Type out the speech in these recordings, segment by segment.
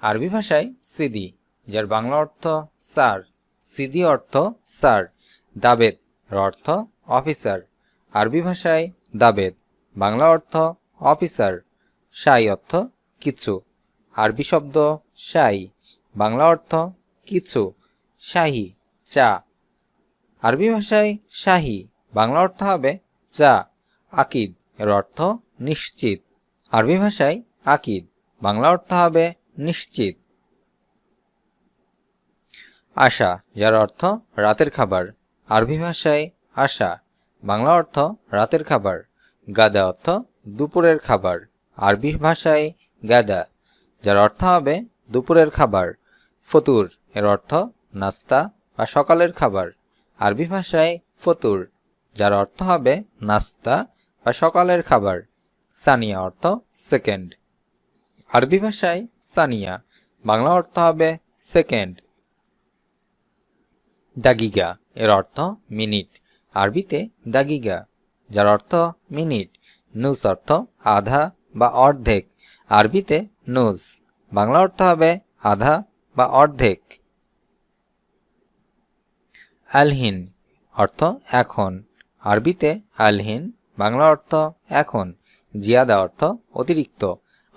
আরবি ভাষায় সিদি, যার বাংলা অর্থ স্যার। সিদি অর্থ স্যার। দাবেদ এর অর্থ অফিসার। আরবি ভাষায় দাবেদ, বাংলা অর্থ অফিসার। শাই অর্থ কিছু। আরবি শব্দ শাই, বাংলা অর্থ কিছু। শাহি চা। আরবি ভাষায় শাহি, বাংলা অর্থ হবে চা। আকিদ এর অর্থ নিশ্চিত। আরবি ভাষায় আকিদ, বাংলা অর্থ হবে নিশ্চিত। আশা, যার অর্থ রাতের খাবার। আরবি ভাষায় আশা, বাংলা অর্থ রাতের খাবার। গাদা অর্থ দুপুরের খাবার। আরবি ভাষায় গাদা, যার অর্থ হবে দুপুরের খাবার। ফতুর এর অর্থ নাস্তা বা সকালের খাবার। আরবি ভাষায় ফতুর, যার অর্থ হবে নাস্তা বা সকালের খাবার। সানিয়া অর্থ সেকেন্ড। আরবি ভাষায় সানিয়া, বাংলা অর্থ হবে সেকেন্ড। দাগিগা এর অর্থ মিনিট। আরবিতে দাগিগা, যার অর্থ মিনিট। নুস অর্থ আধা বা অর্ধেক। আরবিতে নুস, বাংলা অর্থ হবে আধা বা অর্ধেক। আলহিন অর্থ এখন। আরবিতে আলহিন, বাংলা অর্থ এখন। জিয়াদা অর্থ অতিরিক্ত।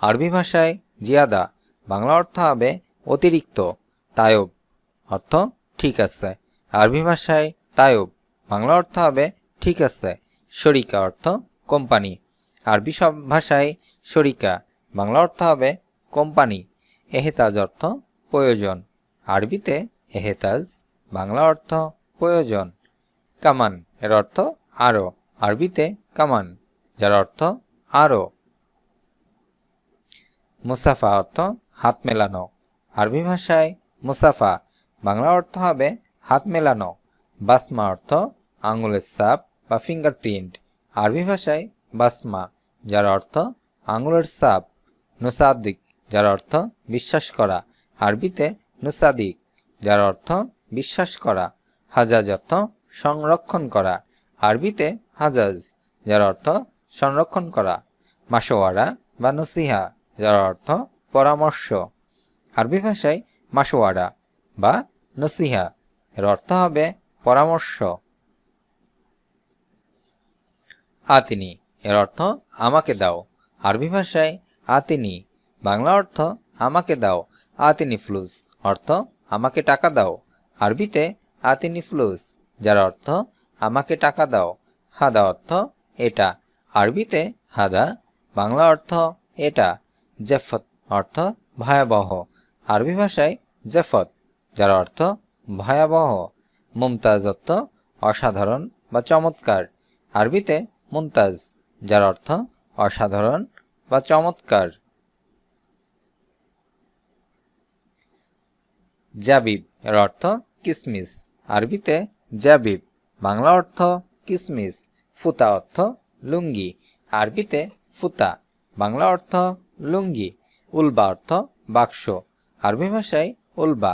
আরবি ভাষায় জিয়াদা, বাংলা অর্থ হবে অতিরিক্ত। তায়ব অর্থ ঠিক আছে। আরবি ভাষায় তায়ব, বাংলা অর্থ হবে ঠিক আছে। শরিকা অর্থ কোম্পানি। আরবি ভাষায় শরিকা, বাংলা অর্থ হবে কোম্পানি। এহেতাজ অর্থ প্রয়োজন। আরবিতে এহেতাজ, বাংলা অর্থ প্রয়োজন। কামান এর অর্থ আরো। আরবিতে কামান, যার অর্থ আরো। মুসাফা অর্থ হাত মেলানো। আরবি ভাষায় মুসাফা, বাংলা অর্থ হবে হাত মেলানো। বাসমা অর্থ আঙুলের ছাপ বা ফিঙ্গারপ্রিন্ট। আরবি ভাষায় বাসমা, যার অর্থ আঙুলের ছাপ। নুসাদিক, যার অর্থ বিশ্বাস করা। আরবিতে নুসাদিক, যার অর্থ বিশ্বাস করা। হাজাজ অর্থ সংরক্ষণ করা। আরবিতে হাজাজ, যার অর্থ সংরক্ষণ করা। মাসোয়ারা বা নসিহা, যার অর্থ পরামর্শ। আরবি ভাষায় মাসোয়ারা বা নসিহা, এর অর্থ হবে পরামর্শ। আতিনি এর অর্থ আমাকে দাও। আরবি ভাষায় আতিনি, বাংলা অর্থ আমাকে দাও। আতিনি ফ্লুস অর্থ আমাকে টাকা দাও। আরবিতে আতিনি ফ্লুস, যার অর্থ আমাকে টাকা দাও। হাদা অর্থ এটা। আরবিতে হাদা, বাংলা অর্থ এটা। জেফত অর্থ ভয়াবহ। আরবি ভাষায় জেফত, যার অর্থ ভয়াবহ। মুমতাজ অর্থ অসাধারণ বা চমৎকার। আরবিতে মুমতাজ, যার অর্থ অসাধারণ বা চমৎকার। জাবিব এর অর্থ কিসমিস। আরবিতে জাবিব, বাংলা অর্থ কিসমিস। ফুতা অর্থ লুঙ্গি। আরবিতে ফুতা, বাংলা অর্থ লুঙ্গি। উলবা অর্থ বাক্স। আরবি ভাষায় উলবা,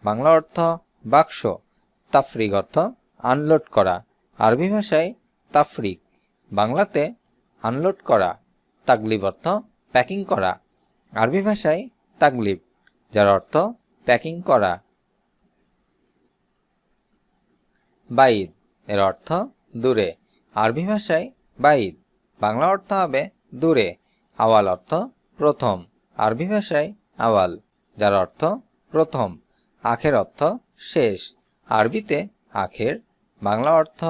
বাংলা অর্থ বাক্স। তাফরিক অর্থ আনলোড করা। আরবি ভাষায় তাফরিক, বাংলাতে আনলোড করা। তাগলিব অর্থ প্যাকিং করা। আরবি ভাষায় তাগলিব, যার অর্থ প্যাকিং করা। বাইদ এর অর্থ দূরে। আরবি ভাষায় বাইদ, বাংলা অর্থ হবে দূরে। আওয়াল অর্থ প্রথম। আরবি ভাষায় আওয়াল, যার অর্থ প্রথম। আখের অর্থ শেষ। আরবিতে আখের, বাংলা অর্থ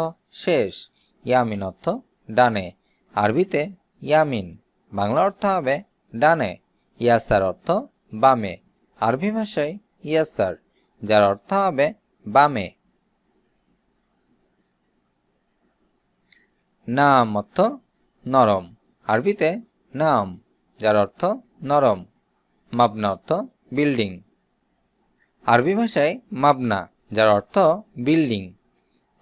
শেষ। ইয়ামিন অর্থ ডানে। আরবিতে ইয়ামিন, বাংলা অর্থ হবে ডানে। ইয়াসার অর্থ বামে। আরবি ভাষায় ইয়াসার, যার অর্থ হবে বামে। নাম অর্থ নরম। আরবিতে নাম, যার অর্থ নরম। মাবনা অর্থ বিল্ডিং। আরবি ভাষায় মাবনা, যার অর্থ বিল্ডিং।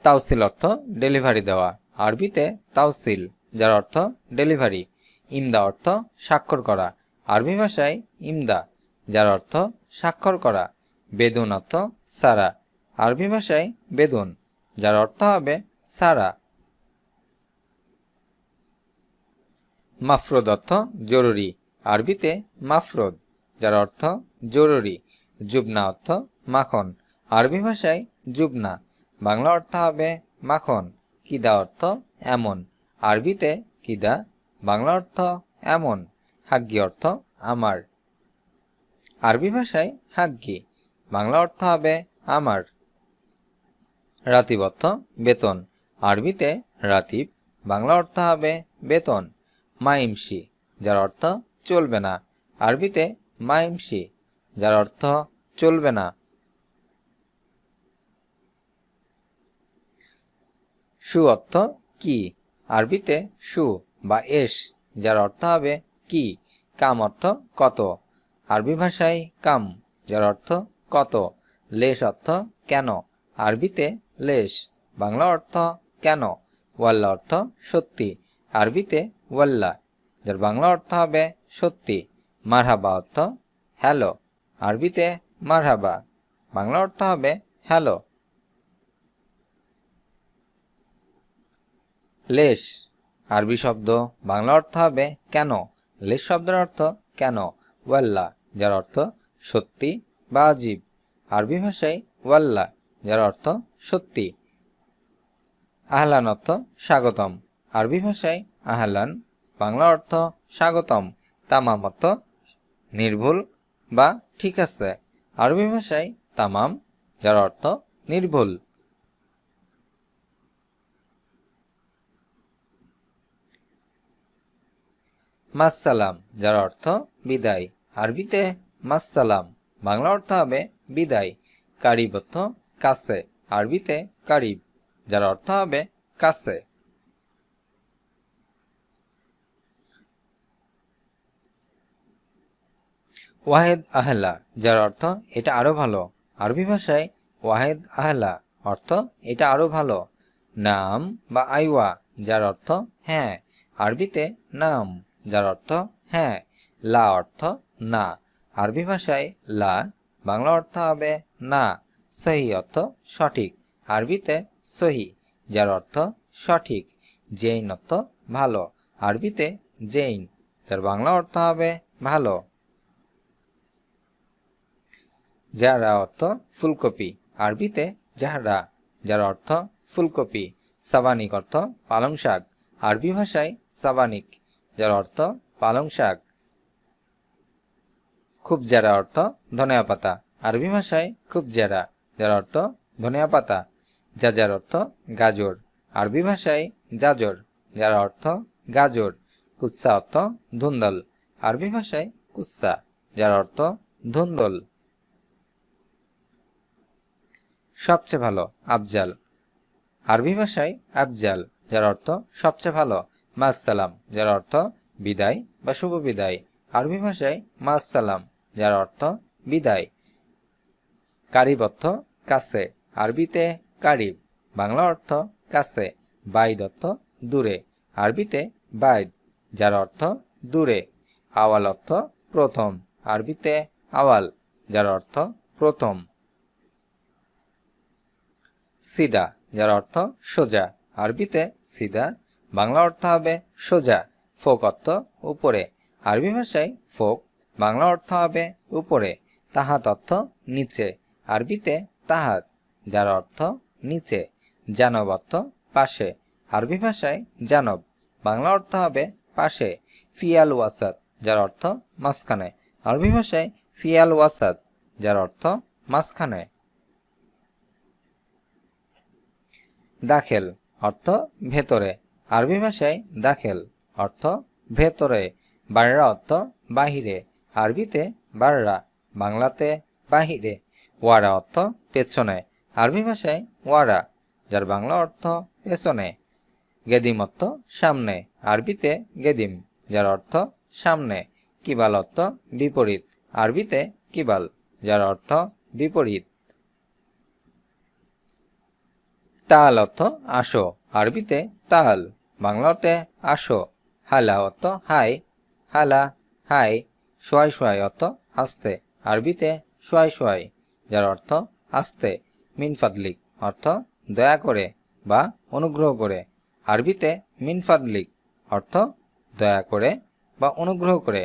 তাওসিল অর্থ ডেলিভারি দেওয়া। আরবিতে তাওসিল, যার অর্থ ডেলিভারি। ইমদা অর্থ স্বাক্ষর করা। আরবি ভাষায় ইমদা, যার অর্থ স্বাক্ষর করা। বেদুন অর্থ সারা। আরবি ভাষায় বেদুন, যার অর্থ হবে সারা। মাফরুদ অর্থ জরুরি। আরবিতে মাফরুদ, যার অর্থ জরুরি। জুবনা অর্থ মাখন। আরবি ভাষায় জুবনা, বাংলা অর্থ হবে মাখন। কিদা অর্থ এমন, আরবিতে কিদা, বাংলা অর্থ এমন। হাগ্গি অর্থ আমার, আরবি ভাষায় হাগ্গি, বাংলা অর্থ হবে আমার। রাতিব অর্থ বেতন, আরবিতে রাতিব, বাংলা অর্থ হবে বেতন। মাইমসি, যার অর্থ চলবে না, আরবিতে মাইমসি, যার অর্থ চলবে না। সু অর্থ কি, আরবিতে সু বা এস, যার অর্থ হবে কি। কাম অর্থ কত, আরবি ভাষায় কাম, যার অর্থ কত। লেশ অর্থ কেন, আরবিতে লেশ, বাংলা অর্থ কেন। ওয়াল্লা অর্থ সত্যি, আরবিতে ওয়াল্লা, যার বাংলা অর্থ হবে সত্যি। মারহাবা অর্থ হ্যালো, আরবিতে মারহাবা, বাংলা অর্থ হবে হ্যালো। লেশ, আরবি শব্দ, বাংলা অর্থ হবে কেন। লেশ শব্দের অর্থ কেন। ওয়াল্লা, যার অর্থ সত্যি বা আজীব, আরবি ভাষায় ওয়াল্লা, যার অর্থ সত্যি। আহলান অর্থ স্বাগতম, আরবি ভাষায় আহলান, বাংলা অর্থ স্বাগতম। তামাম অর্থ নির্ভুল বা ঠিক আছে, আরবি ভাষায় তামাম, যার অর্থ নির্ভুল। মাসসালাম, যার অর্থ বিদায়, আরবিতে মাসসালাম, বাংলা অর্থ হবে বিদায়। কারিব অর্থ কাছে, আরবিতে কারিব, যার অর্থ হবে কাছে। ওয়াহেদ আহলা, যার অর্থ এটা আরো ভালো, আরবি ভাষায় ওয়াহেদ আহলা, অর্থ এটা আরো ভালো। নাম বা আইওয়া, যার অর্থ হ্যাঁ, আরবিতে নাম, যার অর্থ হ্যাঁ। লা অর্থ না, আরবি ভাষায় লা, বাংলা অর্থ হবে না। সহি অর্থ সঠিক, আরবিতে সহি, যার অর্থ সঠিক। জৈন অর্থ ভালো, আরবিতে জৈন, যার বাংলা অর্থ হবে ভালো। জাহরা অর্থ ফুলকপি, আরবিতে জাহরা, যার অর্থ ফুলকপি। সাবানিক অর্থ পালং শাক, আরবি ভাষায় সাবানিক, যার অর্থ পালং শাক। খুব জারা অর্থ ধনিয়া পাতা, আরবি ভাষায় খুব জারা, যার অর্থ ধনিয়া পাতা। জাজার অর্থ গাজর, আরবি ভাষায় জাজর, যার অর্থ গাজর। কুৎসা অর্থ ধুন্দল, আরবি ভাষায় কুৎসা, যার অর্থ ধুন্দল। সবচেয়ে ভালো আফজাল, আরবি ভাষায় আফজাল, যার অর্থ সবচেয়ে ভালো। মাসসালাম, যার অর্থ বিদায় বা শুভ বিদায়, আরবি ভাষায় মাসসালাম, যার অর্থ বিদায়। কারিব অর্থ কাছে, আরবিতে কারিব, বাংলা অর্থ কাছে। বাইদ অর্থ দূরে, আরবিতে বাইদ, যার অর্থ দূরে। আওয়াল অর্থ প্রথম, আরবিতে আওয়াল, যার অর্থ প্রথম। সিদা, যার অর্থ সোজা, আরবিতে সিদা, বাংলা অর্থ হবে সোজা। ফোক অর্থ উপরে, আরবি ভাষায় ফোক, বাংলা অর্থ হবে উপরে। তাহাত অর্থ নিচে, আরবিতে তাহাত, যার অর্থ নিচে। জানব অর্থ পাশে, আরবি ভাষায় জানব, বাংলা অর্থ হবে পাশে। ফিয়াল ওয়াসাদ, যার অর্থ মাঝখানে, আরবি ভাষায় ফিয়াল ওয়াসাদ, যার অর্থ মাঝখানে। দাখেল অর্থ ভেতরে, আরবি ভাষায় দাখেল, অর্থ ভেতরে। বাররা অর্থ বাহিরে, আরবিতে বাররা, বাংলাতে বাহিরে। ওয়ারা অর্থ পেছনে, আরবি ভাষায় ওয়ারা, যার বাংলা অর্থ পেছনে। গেদিম অর্থ সামনে, আরবিতে গেদিম, যার অর্থ সামনে। কিবাল অর্থ বিপরীত, আরবিতে কিবাল, যার অর্থ বিপরীত। তাল অর্থ আসো, আরবিতে তাল, বাংলাতে আসো। হালা অর্থ হাই, হালা হাই। সোয়াই সোয়াই অর্থ আস্তে, আরবিতে সোয়াই সোয়াই, যার অর্থ আস্তে। মিনফাদলিক অর্থ দয়া করে বা অনুগ্রহ করে, আরবিতে মিনফাদলিক, অর্থ দয়া করে বা অনুগ্রহ করে।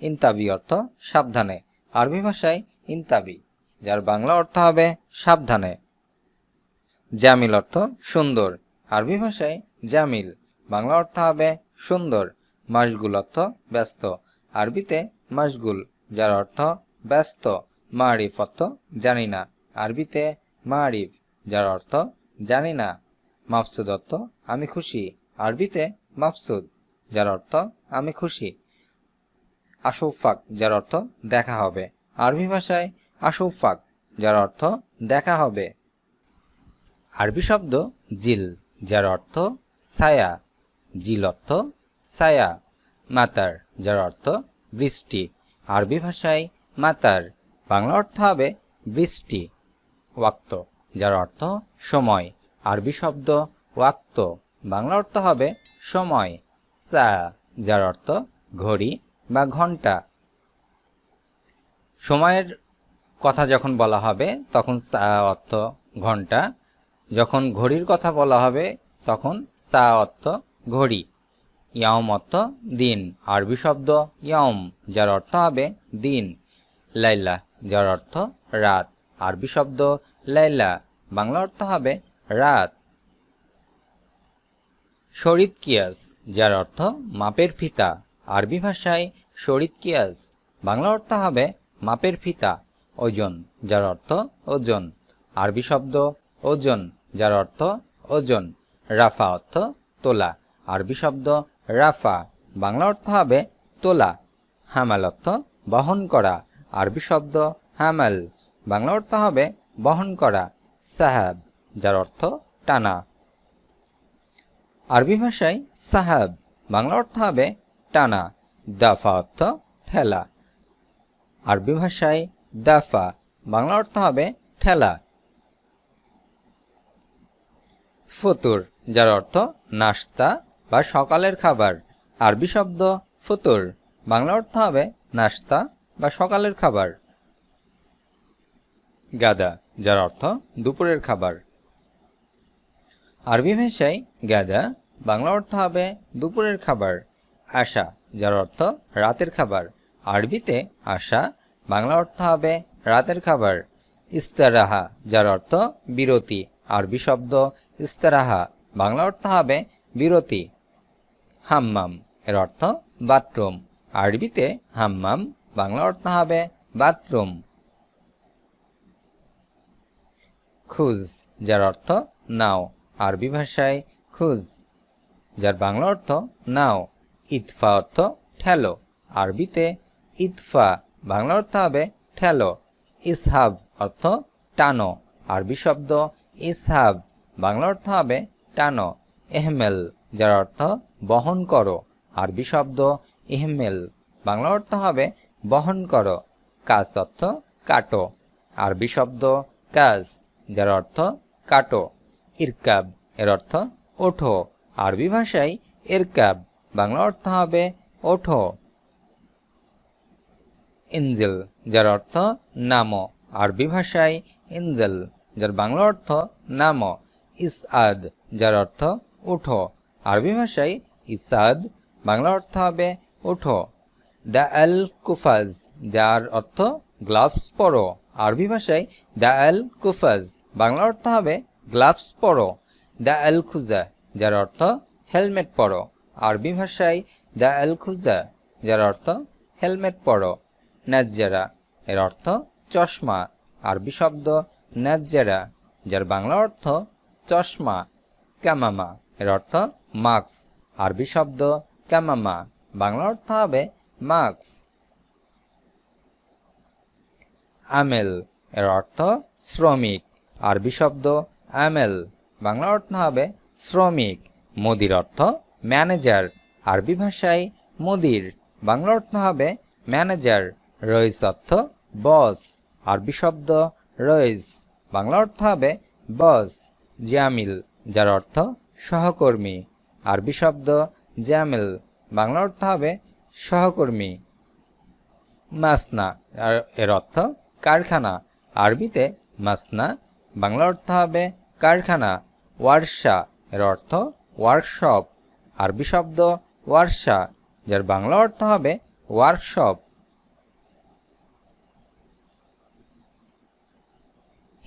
ইনতাবি অর্থ সাবধানে, আরবি ভাষায় ইনতাবি, যার বাংলা অর্থ হবে সাবধানে। জামিল অর্থ সুন্দর, আরবি ভাষায় জামিল, বাংলা অর্থ হবে সুন্দর। মাশগুল অর্থ ব্যস্ত, আরবিতে মাশগুল, যার অর্থ ব্যস্ত। মারিফ অর্থ জানি না, আরবিতে মারিফ, যার অর্থ জানি না। মাফসুদ অর্থ আমি খুশি, আরবিতে মাফসুদ, যার অর্থ আমি খুশি। আশৌফাক, যার অর্থ দেখা হবে, আরবি ভাষায় আশৌফাক, যার অর্থ দেখা হবে। আরবি শব্দ জিল, যার অর্থ ছায়া, জিল অর্থ ছায়া। মাতার, যার অর্থ বৃষ্টি, আরবি ভাষায় মাতার, বাংলা অর্থ হবে বৃষ্টি। ওয়াক্ত, যার অর্থ সময়, আরবি শব্দ ওয়াক্ত, বাংলা অর্থ হবে সময়। সা, যার অর্থ ঘড়ি বা ঘন্টা। সময়ের কথা যখন বলা হবে তখন সা অর্থ ঘন্টা, যখন ঘড়ির কথা বলা হবে তখন সা অর্থ ঘড়ি। ইয়াউম অর্থ দিন, আরবি শব্দ ইয়াউম, যার অর্থ হবে দিন। লাইলা, যার অর্থ রাত, আরবি শব্দ লাইলা, বাংলা অর্থ হবে রাত। শরীদ কিয়াস, যার অর্থ মাপের ফিতা, আরবি ভাষায় শরীদ কিয়াস, বাংলা অর্থ হবে মাপের ফিতা। ওজন, যার অর্থ ওজন, আরবি শব্দ ওজন, যার অর্থ ওজন। রাফা অর্থ তোলা, আরবি শব্দ রাফা, বাংলা অর্থ হবে তোলা। হামাল অর্থ বহন করা, আরবি শব্দ হামাল, বাংলা অর্থ হবে বহন করা। সাহাব, যার অর্থ টানা, আরবি ভাষায় সাহাব, বাংলা অর্থ হবে টানা। দাফা অর্থ ঠেলা, আরবি ভাষায় দাফা, বাংলা অর্থ হবে ঠেলা। ফতুর, যার অর্থ নাস্তা বা সকালের খাবার, আরবি শব্দ ফতুর, বাংলা অর্থ হবে নাস্তা বা সকালের খাবার। গাদা, যার অর্থ দুপুরের খাবার, আরবি ভাষায় গাদা, বাংলা অর্থ হবে দুপুরের খাবার। আশা, যার অর্থ রাতের খাবার, আরবিতে আশা, বাংলা অর্থ হবে রাতের খাবার। ইস্তারাহা, যার অর্থ বিরতি, আরবি শব্দ ইস্তারাহা, বাংলা অর্থ হবে বিরতি। হাম্মাম, এর অর্থ বাথরুম, আরবিতে হাম্মাম, বাংলা অর্থ হবে বাথরুম। খুজ, যার অর্থ নাও, আরবি ভাষায় খুজ, যার বাংলা অর্থ নাও। ইতফা অর্থ ঠেলো, আরবিতে ইতফা, বাংলা অর্থ হবে ঠেলো। ইসহাব অর্থ টানো, আরবি শব্দ ইসহাব, বাংলা অর্থ হবে টানো। এহমেল, যার অর্থ বহন করো, আরবি শব্দ ইহমেল, বাংলা অর্থ হবে বহন করো। কাস অর্থ কাটো, আরবি শব্দ কাস, যার অর্থ কাটো। ইরকাব, এর অর্থ ওঠো, আরবি ভাষায় ইরকাব, বাংলা অর্থ হবে ওঠো। ইনজিল, যার অর্থ নামো, আরবি ভাষায় ইনজেল, যার বাংলা অর্থ নামো। ইসআদ, যার অর্থ উঠো, আরবি ভাষায় ইসাদ, বাংলা অর্থ হবে উঠো। দ্য আল কুফাজ, যার অর্থ গ্লাভস পরো, আরবি ভাষায় দ্য আল কুফাজ, বাংলা অর্থ হবে গ্লাভস পরো। দ্য আল খুজা, যার অর্থ হেলমেট পরো, আরবি ভাষায় দ্য আল খুজা, যার অর্থ হেলমেট পরো। নাজ্জারা, এর অর্থ চশমা, আরবি শব্দ নাজ্জারা, যার বাংলা অর্থ চশমা। কামামা, এর অর্থ মাস্ক, আরবি শব্দ কামামা, বাংলা অর্থ হবে মাস্ক। আমেল, এর অর্থ শ্রমিক, আরবি শব্দ আমেল, বাংলা অর্থ হবে শ্রমিক। মুদির অর্থ ম্যানেজার, আরবি ভাষায় মুদির, বাংলা অর্থ হবে ম্যানেজার। রইস অর্থ বস, আরবি শব্দ রইস, বাংলা অর্থ হবে বস। জামিল, যার অর্থ সহকর্মী, আরবি শব্দ জামিল, বাংলা অর্থ হবে সহকর্মী। মাসনা, এর অর্থ কারখানা, আরবিতে মাসনা, বাংলা অর্থ হবে কারখানা। ওয়ারশা, এর অর্থ ওয়ার্কশপ, আরবি শব্দ ওয়ারশা, যার বাংলা অর্থ হবে ওয়ার্কশপ।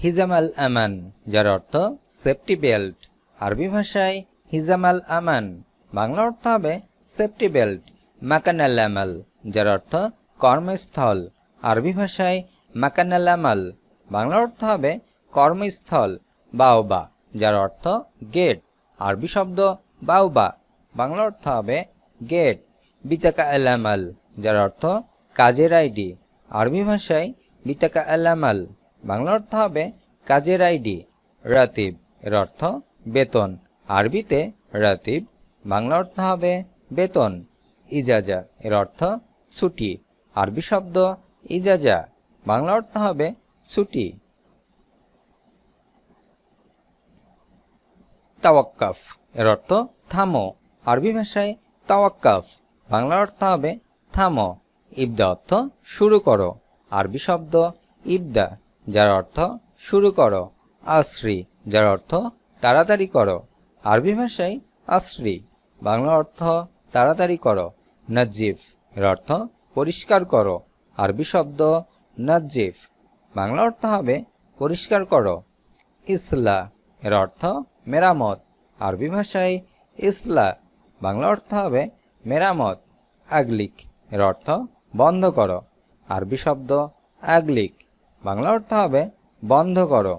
হিজাম আল আমান, যার অর্থ সেফটি বেল্ট। আরবি ভাষায় হিজাম আল আমান, বাংলা অর্থ হবে সেফটি বেল্ট। মাকান আল আমাল, যার অর্থ কর্মস্থল। আরবি ভাষায় মাকান আল আমাল, বাংলা অর্থ হবে কর্মস্থল। বাওবা, যার অর্থ গেট। আরবি শব্দ বাওবা, বাংলা অর্থ হবে গেট। বিতাকা আল আমাল, যার অর্থ কাজের আইডি। আরবি ভাষায় বিতাকা আল আমাল, বাংলা অর্থ হবে কাজের আইডি। রাতিব, এর অর্থ বেতন। আরবিতে রাতিব, বাংলা অর্থ হবে বেতন। ইজাজা, এর অর্থ ছুটি। আরবি শব্দ ইজাজা, বাংলা অর্থ হবে ছুটি। তাওয়াক্কাফ, এর অর্থ থামো। আরবি ভাষায় তাওয়াক্কাফ, বাংলা অর্থ হবে থামো। ইবদা অর্থ শুরু করো। আরবি শব্দ ইবদা, যার অর্থ শুরু করো। আসরি, যার অর্থ তাড়াতাড়ি করো। আরবি ভাষায় আসরি, বাংলা অর্থ তাড়াতাড়ি করো। নাজিফ, এর অর্থ পরিষ্কার করো। আরবি শব্দ নাজিফ, বাংলা অর্থ হবে পরিষ্কার করো। ইসলা, এর অর্থ মেরামত। আরবি ভাষায় ইসলা, বাংলা অর্থ হবে মেরামত। আগলিক, এর অর্থ বন্ধ করো। আরবি শব্দ আগলিক, বাংলা অর্থ হবে বন্ধ করো।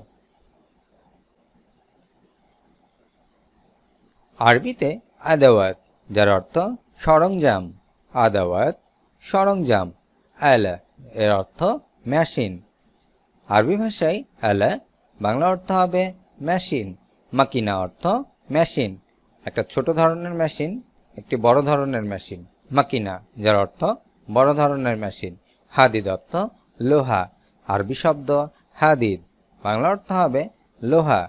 আরবিতে আদাওয়াত, যার অর্থ সরঞ্জাম। আদাওয়াত সরঞ্জাম। আলা, এর অর্থ মেশিন। আরবি ভাষায় আলা, বাংলা অর্থ হবে মেশিন। মাকিনা অর্থ মেশিন, একটা ছোট ধরনের মেশিন, একটি বড় ধরনের মেশিন। মাকিনা, যার অর্থ বড় ধরনের মেশিন। হাদিদ অর্থ লোহা। আরবি শব্দ হাদিদ, বাংলা অর্থ হবে লোহা।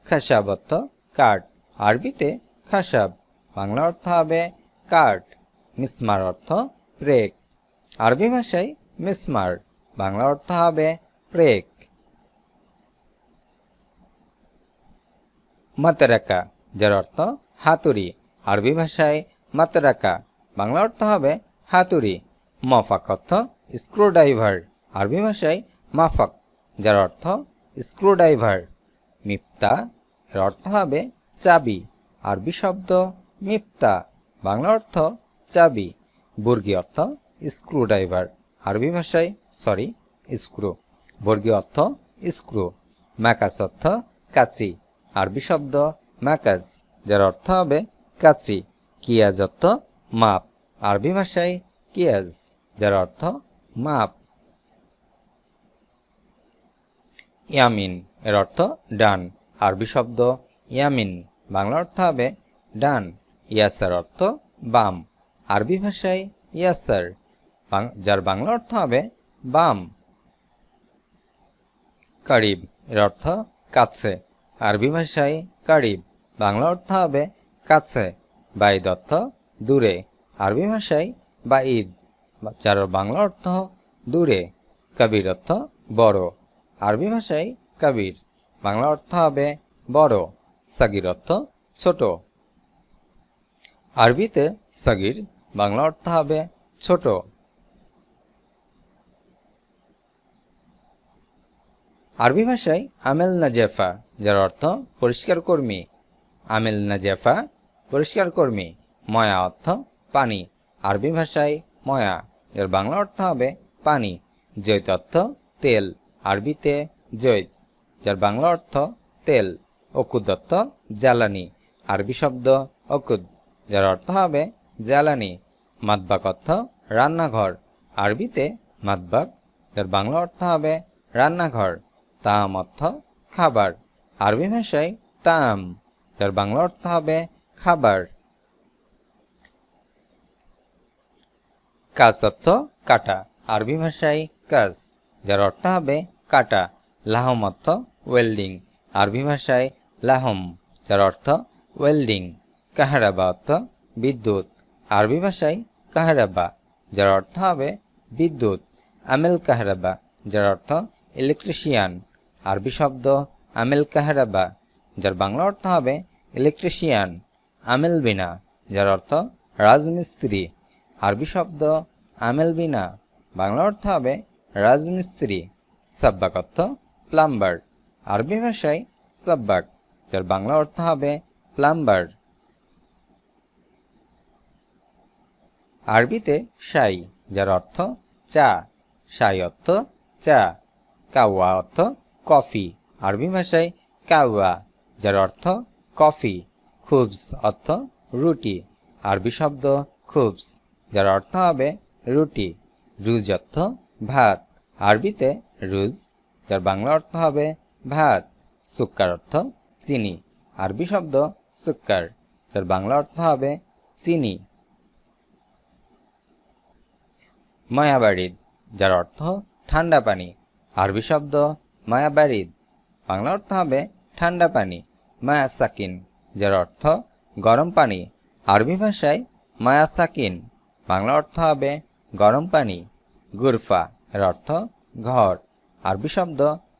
খাসাব অর্থ কাঠ। আরবিতে খাসাব, বাংলা অর্থ হবে কাঠ। মিসমার অর্থ প্রেক। আরবি ভাষায় মিসমার, বাংলা অর্থ হবে প্রেক। মাতরাকা, যার অর্থ হাতুড়ি। আরবি ভাষায় মাতরাকা, বাংলা অর্থ হবে হাতুড়ি। মফাক অর্থ স্ক্রুড্রাইভার। আরবি ভাষায় মাফাক, যার অর্থ স্ক্রুড্রাইভার। মিফতা, এর অর্থ হবে চাবি। আরবি শব্দ মিফতা, বাংলা অর্থ চাবি। বর্গী অর্থ স্ক্রুড্রাইভার। আরবি ভাষায় স্ক্রু। বর্গী অর্থ স্ক্রু। ম্যাকাস অর্থ কাচি। আরবি শব্দ ম্যাকাস, যার অর্থ হবে কাচি। কিয়াজ অর্থ মাপ। আরবি ভাষায় কিয়াজ, যার অর্থ মাপ। ইয়ামিন, এর অর্থ ডান। আরবি শব্দ ইয়ামিন, বাংলা অর্থ হবে ডান। ইয়াসার অর্থ বাম। আরবি ভাষায় ইয়াসার, যার বাংলা অর্থ হবে বাম। কারিব, এর অর্থ কাছে। আরবি ভাষায় কারিব, বাংলা অর্থ হবে কাছে। বাইদ অর্থ দূরে। আরবি ভাষায় বাইদ, যার বাংলা অর্থ দূরে। কবির অর্থ বড়। আরবি ভাষায় কবির, বাংলা অর্থ হবে বড়। সাগির অর্থ ছোট। আরবিতে সাগির, বাংলা অর্থ হবে ছোট। আরবি ভাষায় আমেল নাজেফা, যার অর্থ পরিষ্কার কর্মী। আমেল নাজেফা, পরিষ্কার কর্মী। ময়া অর্থ পানি। আরবি ভাষায় ময়া, যার বাংলা অর্থ হবে পানি। জৈত অর্থ তেল। আরবিতে জৈত, যার বাংলা অর্থ তেল। অকুদ অর্থ জ্বালানি। আরবি শব্দ অকুদ, যার অর্থ হবে জ্বালানি। মাতবাক অর্থ রান্নাঘর। আরবিতে মাতবাক, যার বাংলা অর্থ হবে রান্নাঘর। তাম অর্থ খাবার। আরবি ভাষায় তাম, যার বাংলা অর্থ হবে খাবার। কাস অর্থ কাটা। আরবি ভাষায় কাস, যার অর্থ হবে কাটা। লাহম অর্থ ওয়েল্ডিং। আরবি ভাষায় লাহম, যার অর্থ ওয়েল্ডিং। কাহারাবা অর্থ বিদ্যুৎ। আরবি ভাষায় কাহারাবা, যার অর্থ হবে বিদ্যুৎ। আমেল কাহারাবা, যার অর্থ ইলেকট্রিশিয়ান। আরবি শব্দ আমেল কাহারাবা, যার বাংলা অর্থ হবে ইলেকট্রিশিয়ান। আমেল বিনা, যার অর্থ রাজমিস্ত্রি। আরবি শব্দ আমেল বিনা, বাংলা অর্থ হবে রাজমিস্ত্রি। সাব্বাক অর্থ প্লাম্বার। আরবি ভাষায় সাব্বাক, যার বাংলা অর্থ হবে প্লাম্বার। আরবিতে শাই, যার অর্থ চা। শাই অর্থ চা। কাওয়া অর্থ কফি, আরবি ভাষায় কাওয়া, যার অর্থ কফি। খুবস অর্থ রুটি, আরবি শব্দ খুবস, যার অর্থ হবে রুটি। রুজ অর্থ ভাত, আরবিতে রুজ, যার বাংলা অর্থ হবে ভাত। সুক্কার অর্থ চিনি, আরবি শব্দ সুক্কার, যার বাংলা অর্থ হবে চিনি। মায়াবাড়িদ, যার অর্থ ঠান্ডা পানি, আরবি শব্দ মায়াবাড়িদ, বাংলা অর্থ হবে ঠান্ডা পানি। মায়া সাকিন, যার অর্থ গরম পানি, আরবি ভাষায় মায়া সাকিন, বাংলা অর্থ হবে গরম পানি। গুরফা, এর অর্থ ঘর, আরবি শব্দ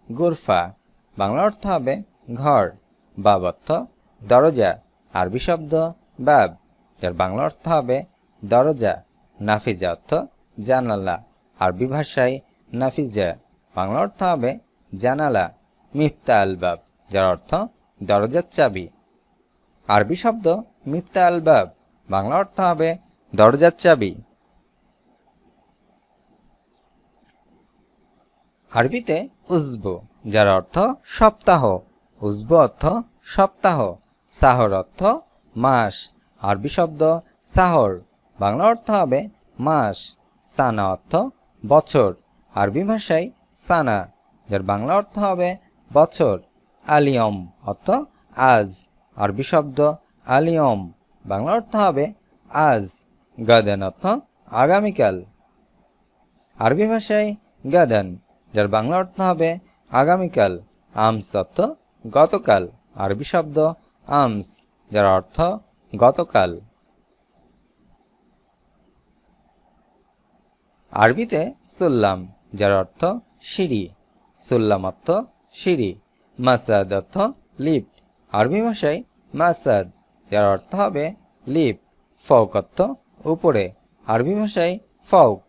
গুরফা, বাংলা অর্থ হবে ঘর। বাব অর্থ দরজা, আরবি শব্দ বাব, যার বাংলা অর্থ হবে দরজা। নাফিজা অর্থ জানালা, আরবি ভাষায় নাফিজা, বাংলা অর্থ হবে জানালা। মিফতা আল বাব, যার অর্থ দরজার চাবি, আরবি শব্দ মিফতা আল বাব, বাংলা অর্থ হবে দরজার চাবি। আরবিতে উজবু, যার অর্থ সপ্তাহ, উজবু অর্থ সপ্তাহ। সাহর অর্থ মাস, আরবি শব্দ সাহর, বাংলা অর্থ হবে মাস। সানা অর্থ বছর, আরবি ভাষায় সানা, যার বাংলা অর্থ হবে বছর। আলিয়ম অর্থ আজ, আরবি শব্দ আলিয়ম, বাংলা অর্থ হবে আজ। গাদান অর্থ আগামীকাল, আরবি ভাষায় গাদান, যার বাংলা অর্থ হবে আগামীকাল। আমস অর্থ গতকাল, আরবি শব্দ আমস, যার অর্থ গতকাল। আরবিতে সুল্লাম, যার অর্থ সিঁড়ি, সুল্লাম অর্থ সিঁড়ি। মাসাদ অর্থ লিফট, আরবি ভাষায় মাসাদ, যার অর্থ হবে লিফট। ফৌক অর্থ উপরে, আরবি ভাষায় ফৌক,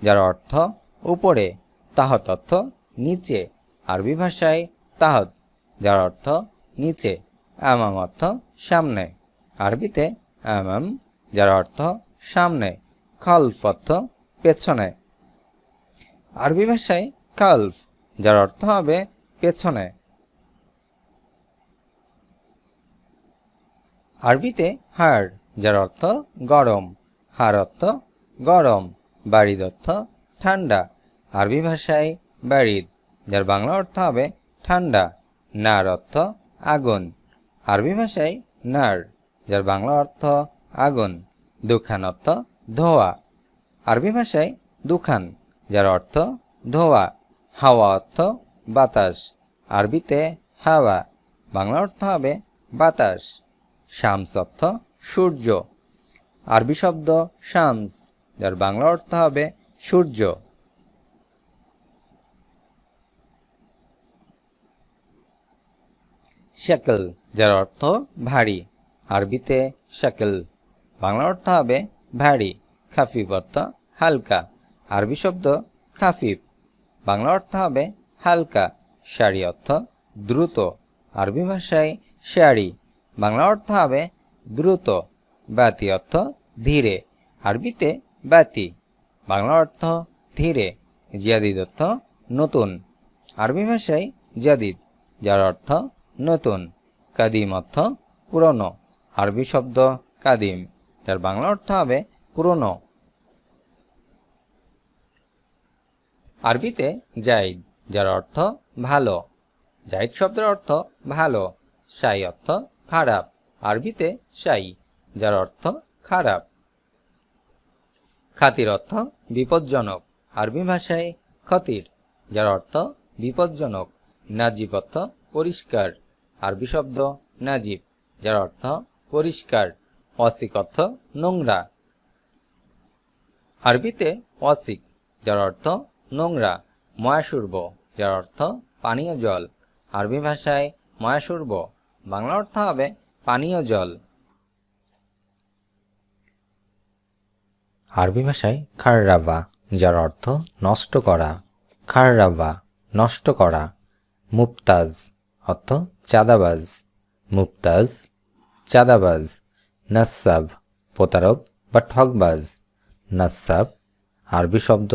যার অর্থ উপরে। তাহত অর্থ নিচে, আরবি ভাষায় তাহত, যার অর্থ নিচে। আমাম অর্থ সামনে, আরবিতে আমাম, যার অর্থ সামনে। খলফ অর্থ পেছনে, আরবি ভাষায় কালফ, যার অর্থ হবে পেছনে। আরবিতে হাড়, যার অর্থ গরম, হাড় অর্থ গরম। বারিদ অর্থ ঠান্ডা, আরবি ভাষায় বারিদ, যার বাংলা অর্থ হবে ঠান্ডা। নার অর্থ আগুন, আরবি ভাষায় নার, যার বাংলা অর্থ আগুন। দুখান অর্থ ধোয়া, আরবি ভাষায় দুখান, যার অর্থ ধোয়া। হাওয়া অর্থ বাতাস, আরবিতে হাওয়া, বাংলা অর্থ হবে বাতাস। শামস অর্থ সূর্য, আরবি শব্দ শামস, যার বাংলা অর্থ হবে সূর্য। শাকল, যার অর্থ ভারী, আরবিতে শাকল, বাংলা অর্থ হবে ভারী। খাফিফ অর্থ হালকা, আরবি শব্দ খাফিফ, বাংলা অর্থ হবে হালকা। সারি অর্থ দ্রুত, আরবি ভাষায় সারি, বাংলা অর্থ হবে দ্রুত। বাতি অর্থ ধীরে, আরবিতে বাতি, বাংলা অর্থ ধীরে। জাদিদ অর্থ নতুন, আরবি ভাষায় জাদিদ, যার অর্থ নতুন। কাদিম অর্থ পুরনো, আরবি শব্দ কাদিম, যার বাংলা অর্থ হবে পুরনো। আরবিতে জাইদ, যার অর্থ ভালো, জাইদ শব্দের অর্থ ভালো। শাই অর্থ খারাপ, আরবিতে শাই, যার অর্থ খারাপ। খাতির অর্থ বিপজ্জনক, আরবি ভাষায় খতির, যার অর্থ বিপজ্জনক। নাজিব অর্থ পরিষ্কার, আরবি শব্দ নাজিব, যার অর্থ পরিষ্কার। অসিক অর্থ নোংরা, আরবিতে অসিক, যার অর্থ নোংরা। ময়াসূর্ব, যার অর্থ পানীয় জল, আরবি ভাষায় ময়াসূর্ব, বাংলা অর্থ হবে পানীয় জল। আরবি ভাষায় খাররাবা, যার অর্থ নষ্ট করা, খাররাবা নষ্ট করা। মুফতাজ, অর্থ চাঁদাবাজ, মুক্তাজ চাঁদাবাজ, নাসাব প্রতারক বা ঠকবাজ, নাসাব আরবি শব্দ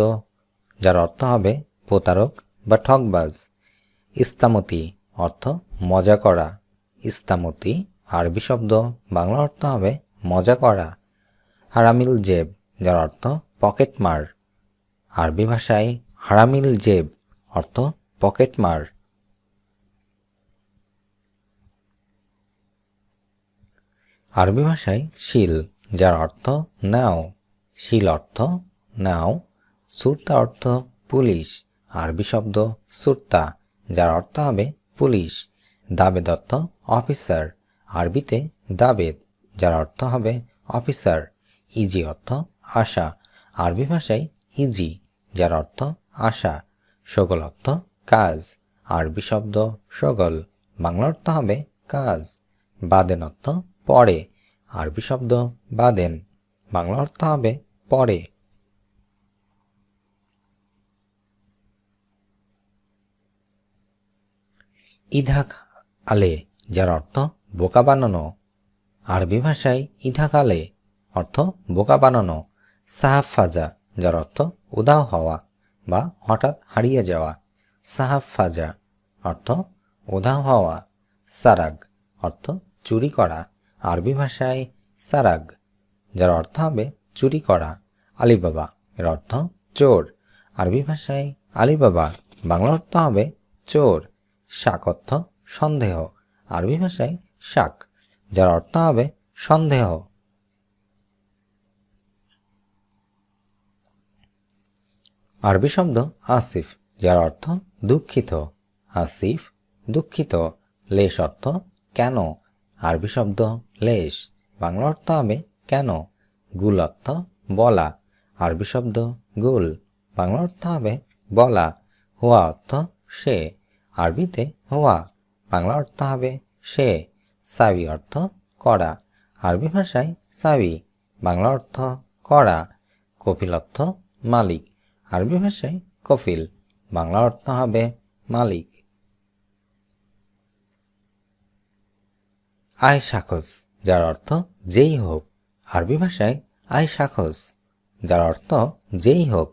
যার অর্থ হবে প্রতারক বা ঠকবাজ। ইস্তামতি অর্থ মজা করা, ইস্তামতি আরবি শব্দ বাংলা অর্থ হবে মজা করা। হারামিল জেব যার অর্থ পকেটমার, আরবি ভাষায় হারামিল জেব অর্থ পকেটমার। আরবি ভাষায় শিল যার অর্থ নাও, শিল অর্থ নাও। সুরতা অর্থ পুলিশ, আরবি শব্দ সুরতা যার অর্থ হবে পুলিশ। দাবেদ অর্থ অফিসার, আরবিতে দাবেদ যার অর্থ হবে অফিসার। ইজি অর্থ আশা, আরবি ভাষায় ইজি যার অর্থ আশা। শগল অর্থ কাজ, আরবি শব্দ শগল বাংলা অর্থ হবে কাজ। বাদেন অর্থ পরে, আরবি শব্দ বাদেন বাংলা অর্থ হবে পরে। ইধাক আলে যার অর্থ বোকা বানানো, আরবি ভাষায় ইধাক আলে অর্থ বোকা বানানো। সাহাব ফাজা যার অর্থ উধাও হওয়া বা হঠাৎ হারিয়ে যাওয়া, সাহাব ফাজা অর্থ উধাও হওয়া। সারাগ অর্থ চুরি করা, আরবি ভাষায় সারাগ যার অর্থ হবে চুরি করা। আলিবাবা এর অর্থ চোর, আরবি ভাষায় আলিবাবা বাংলা অর্থ হবে চোর। শাক অর্থ সন্দেহ, আরবি ভাষায় শাক যার অর্থ হবে সন্দেহ। আরবি শব্দ আসিফ যার অর্থ দুঃখিত, আসিফ দুঃখিত। লেশ অর্থ কেন, আরবি শব্দ লেশ বাংলা অর্থ হবে কেন। গুল অর্থ বলা, আরবি শব্দ গুল বাংলা অর্থ হবে বলা। হুয়া অর্থ সে, আরবিতে হুয়া বাংলা অর্থ হবে সে। সাবি অর্থ করা, আরবি ভাষায় সাবি বাংলা অর্থ করা। কফিল অর্থ মালিক, আরবি ভাষায় কফিল বাংলা অর্থ হবে মালিক। আয় শাখস যার অর্থ যেই হোক, আরবি ভাষায় আয় শাখস যার অর্থ যেই হোক।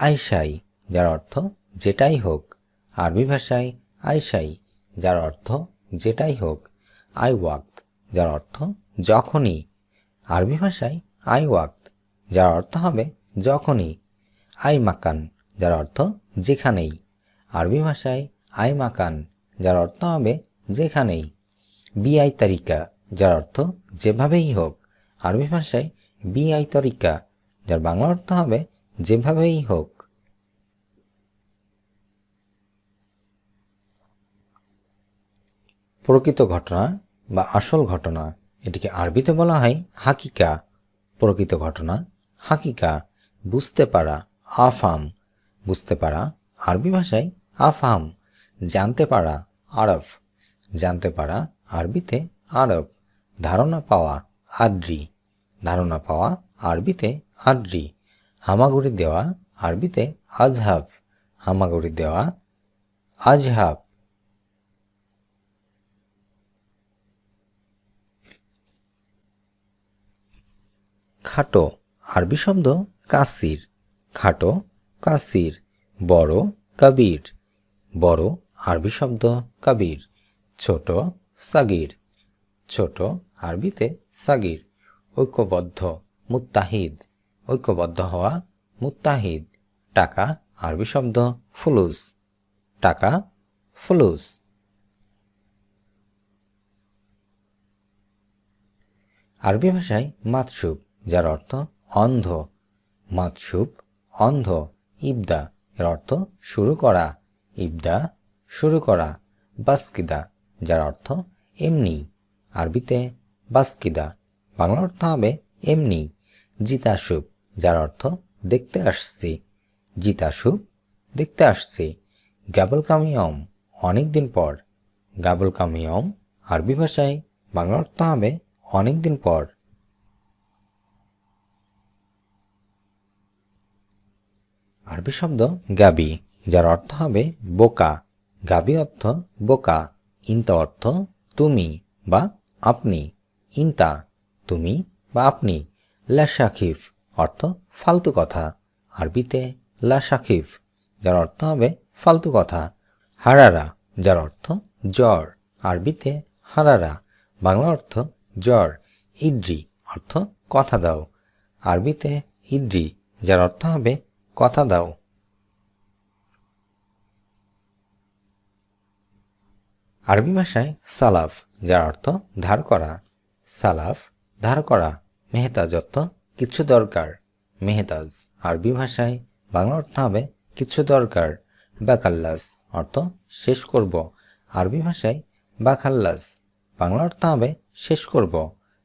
আয়সাই যার অর্থ যেটাই হোক, আরবি ভাষায় আয়সাই যার অর্থ যেটাই হোক। আই ওয়াক্ত যার অর্থ যখনই, আরবি ভাষায় আই ওয়াক্ত যার অর্থ হবে যখনই। আই মাকান যার অর্থ যেখানেই, আরবি ভাষায় আই মাকান যার অর্থ হবে যেখানেই। বিআই তারিকা যার অর্থ যেভাবেই হোক, আরবি ভাষায় বিআই তরিকা যার বাংলা অর্থ হবে যেভাবেই হোক। প্রকৃত ঘটনা বা আসল ঘটনা এটিকে আরবিতে বলা হয় হাকিকা। প্রকৃত ঘটনা হাকিকা। বুঝতে পারা আফাম, বুঝতে পারা আরবি ভাষায় আফাম। জানতে পারা আরফ, জানতে পারা আরবিতে আরব। ধারণা পাওয়া আদ্রি, ধারণা পাওয়া আরবিতে আদ্রি। হামাগুড়ি দেওয়া আরবিতে আজহাব, হামাগুড়ি দেওয়া আজহাব। খাটো আরবি শব্দ কাসির, খাটো কাসির। বড় কবির, বড় আরবি শব্দ কবির। ছোট সাগির, ছোট আরবিতে সাগির। ঐক্যবদ্ধ মুত্তাহিদ, ঐক্যবদ্ধ হওয়া মুত্তাহিদ। টাকা আরবি শব্দ ফুলুস, টাকা ফুলুস। আরবি ভাষায় মাতসুব যার অর্থ অন্ধ, মাতসুব অন্ধ। ইবদা এর অর্থ শুরু করা, ইবদা শুরু করা। বাসকিদা যার অর্থ এমনি, আরবিতে বাসকিদা বাংলা অর্থ হবে এমনি। জিতাসুব যার অর্থ দেখতে আসছি, জিতাসুব দেখতে আসছি। গাবল কামিয়ম অনেকদিন পর, গাবল কামিয়ম আরবি ভাষায় বাংলা অর্থ হবে অনেকদিন পর। আরবি শব্দ গাবি যার অর্থ হবে বোকা, গাবি অর্থ বোকা। ইনতা অর্থ তুমি বা আপনি, ইনতা তুমি বা আপনি। লা শাকিফ অর্থ ফালতু কথা, আরবিতে লা শাকিফ, যার অর্থ হবে ফালতু কথা। হারারা, যার অর্থ জ্বর, আরবিতে হারারা, বাংলা অর্থ জ্বর। ইদ্রি অর্থ কথা দাও, আরবিতে ইদ্রি, যার অর্থ হবে কথা দাও। আরবি ভাষায় সালাফ, যার অর্থ ধার করা, সালাফ ধার করা। মেহতাজ অর্থ কিছু দরকার, মেহতাজ, আরবি ভাষায় বাংলা অর্থ হবে কিছু দরকার। বাকাল্লাস অর্থ শেষ করব, আরবি ভাষায় বাকাল্লাস, বাংলা অর্থ হবে শেষ করব।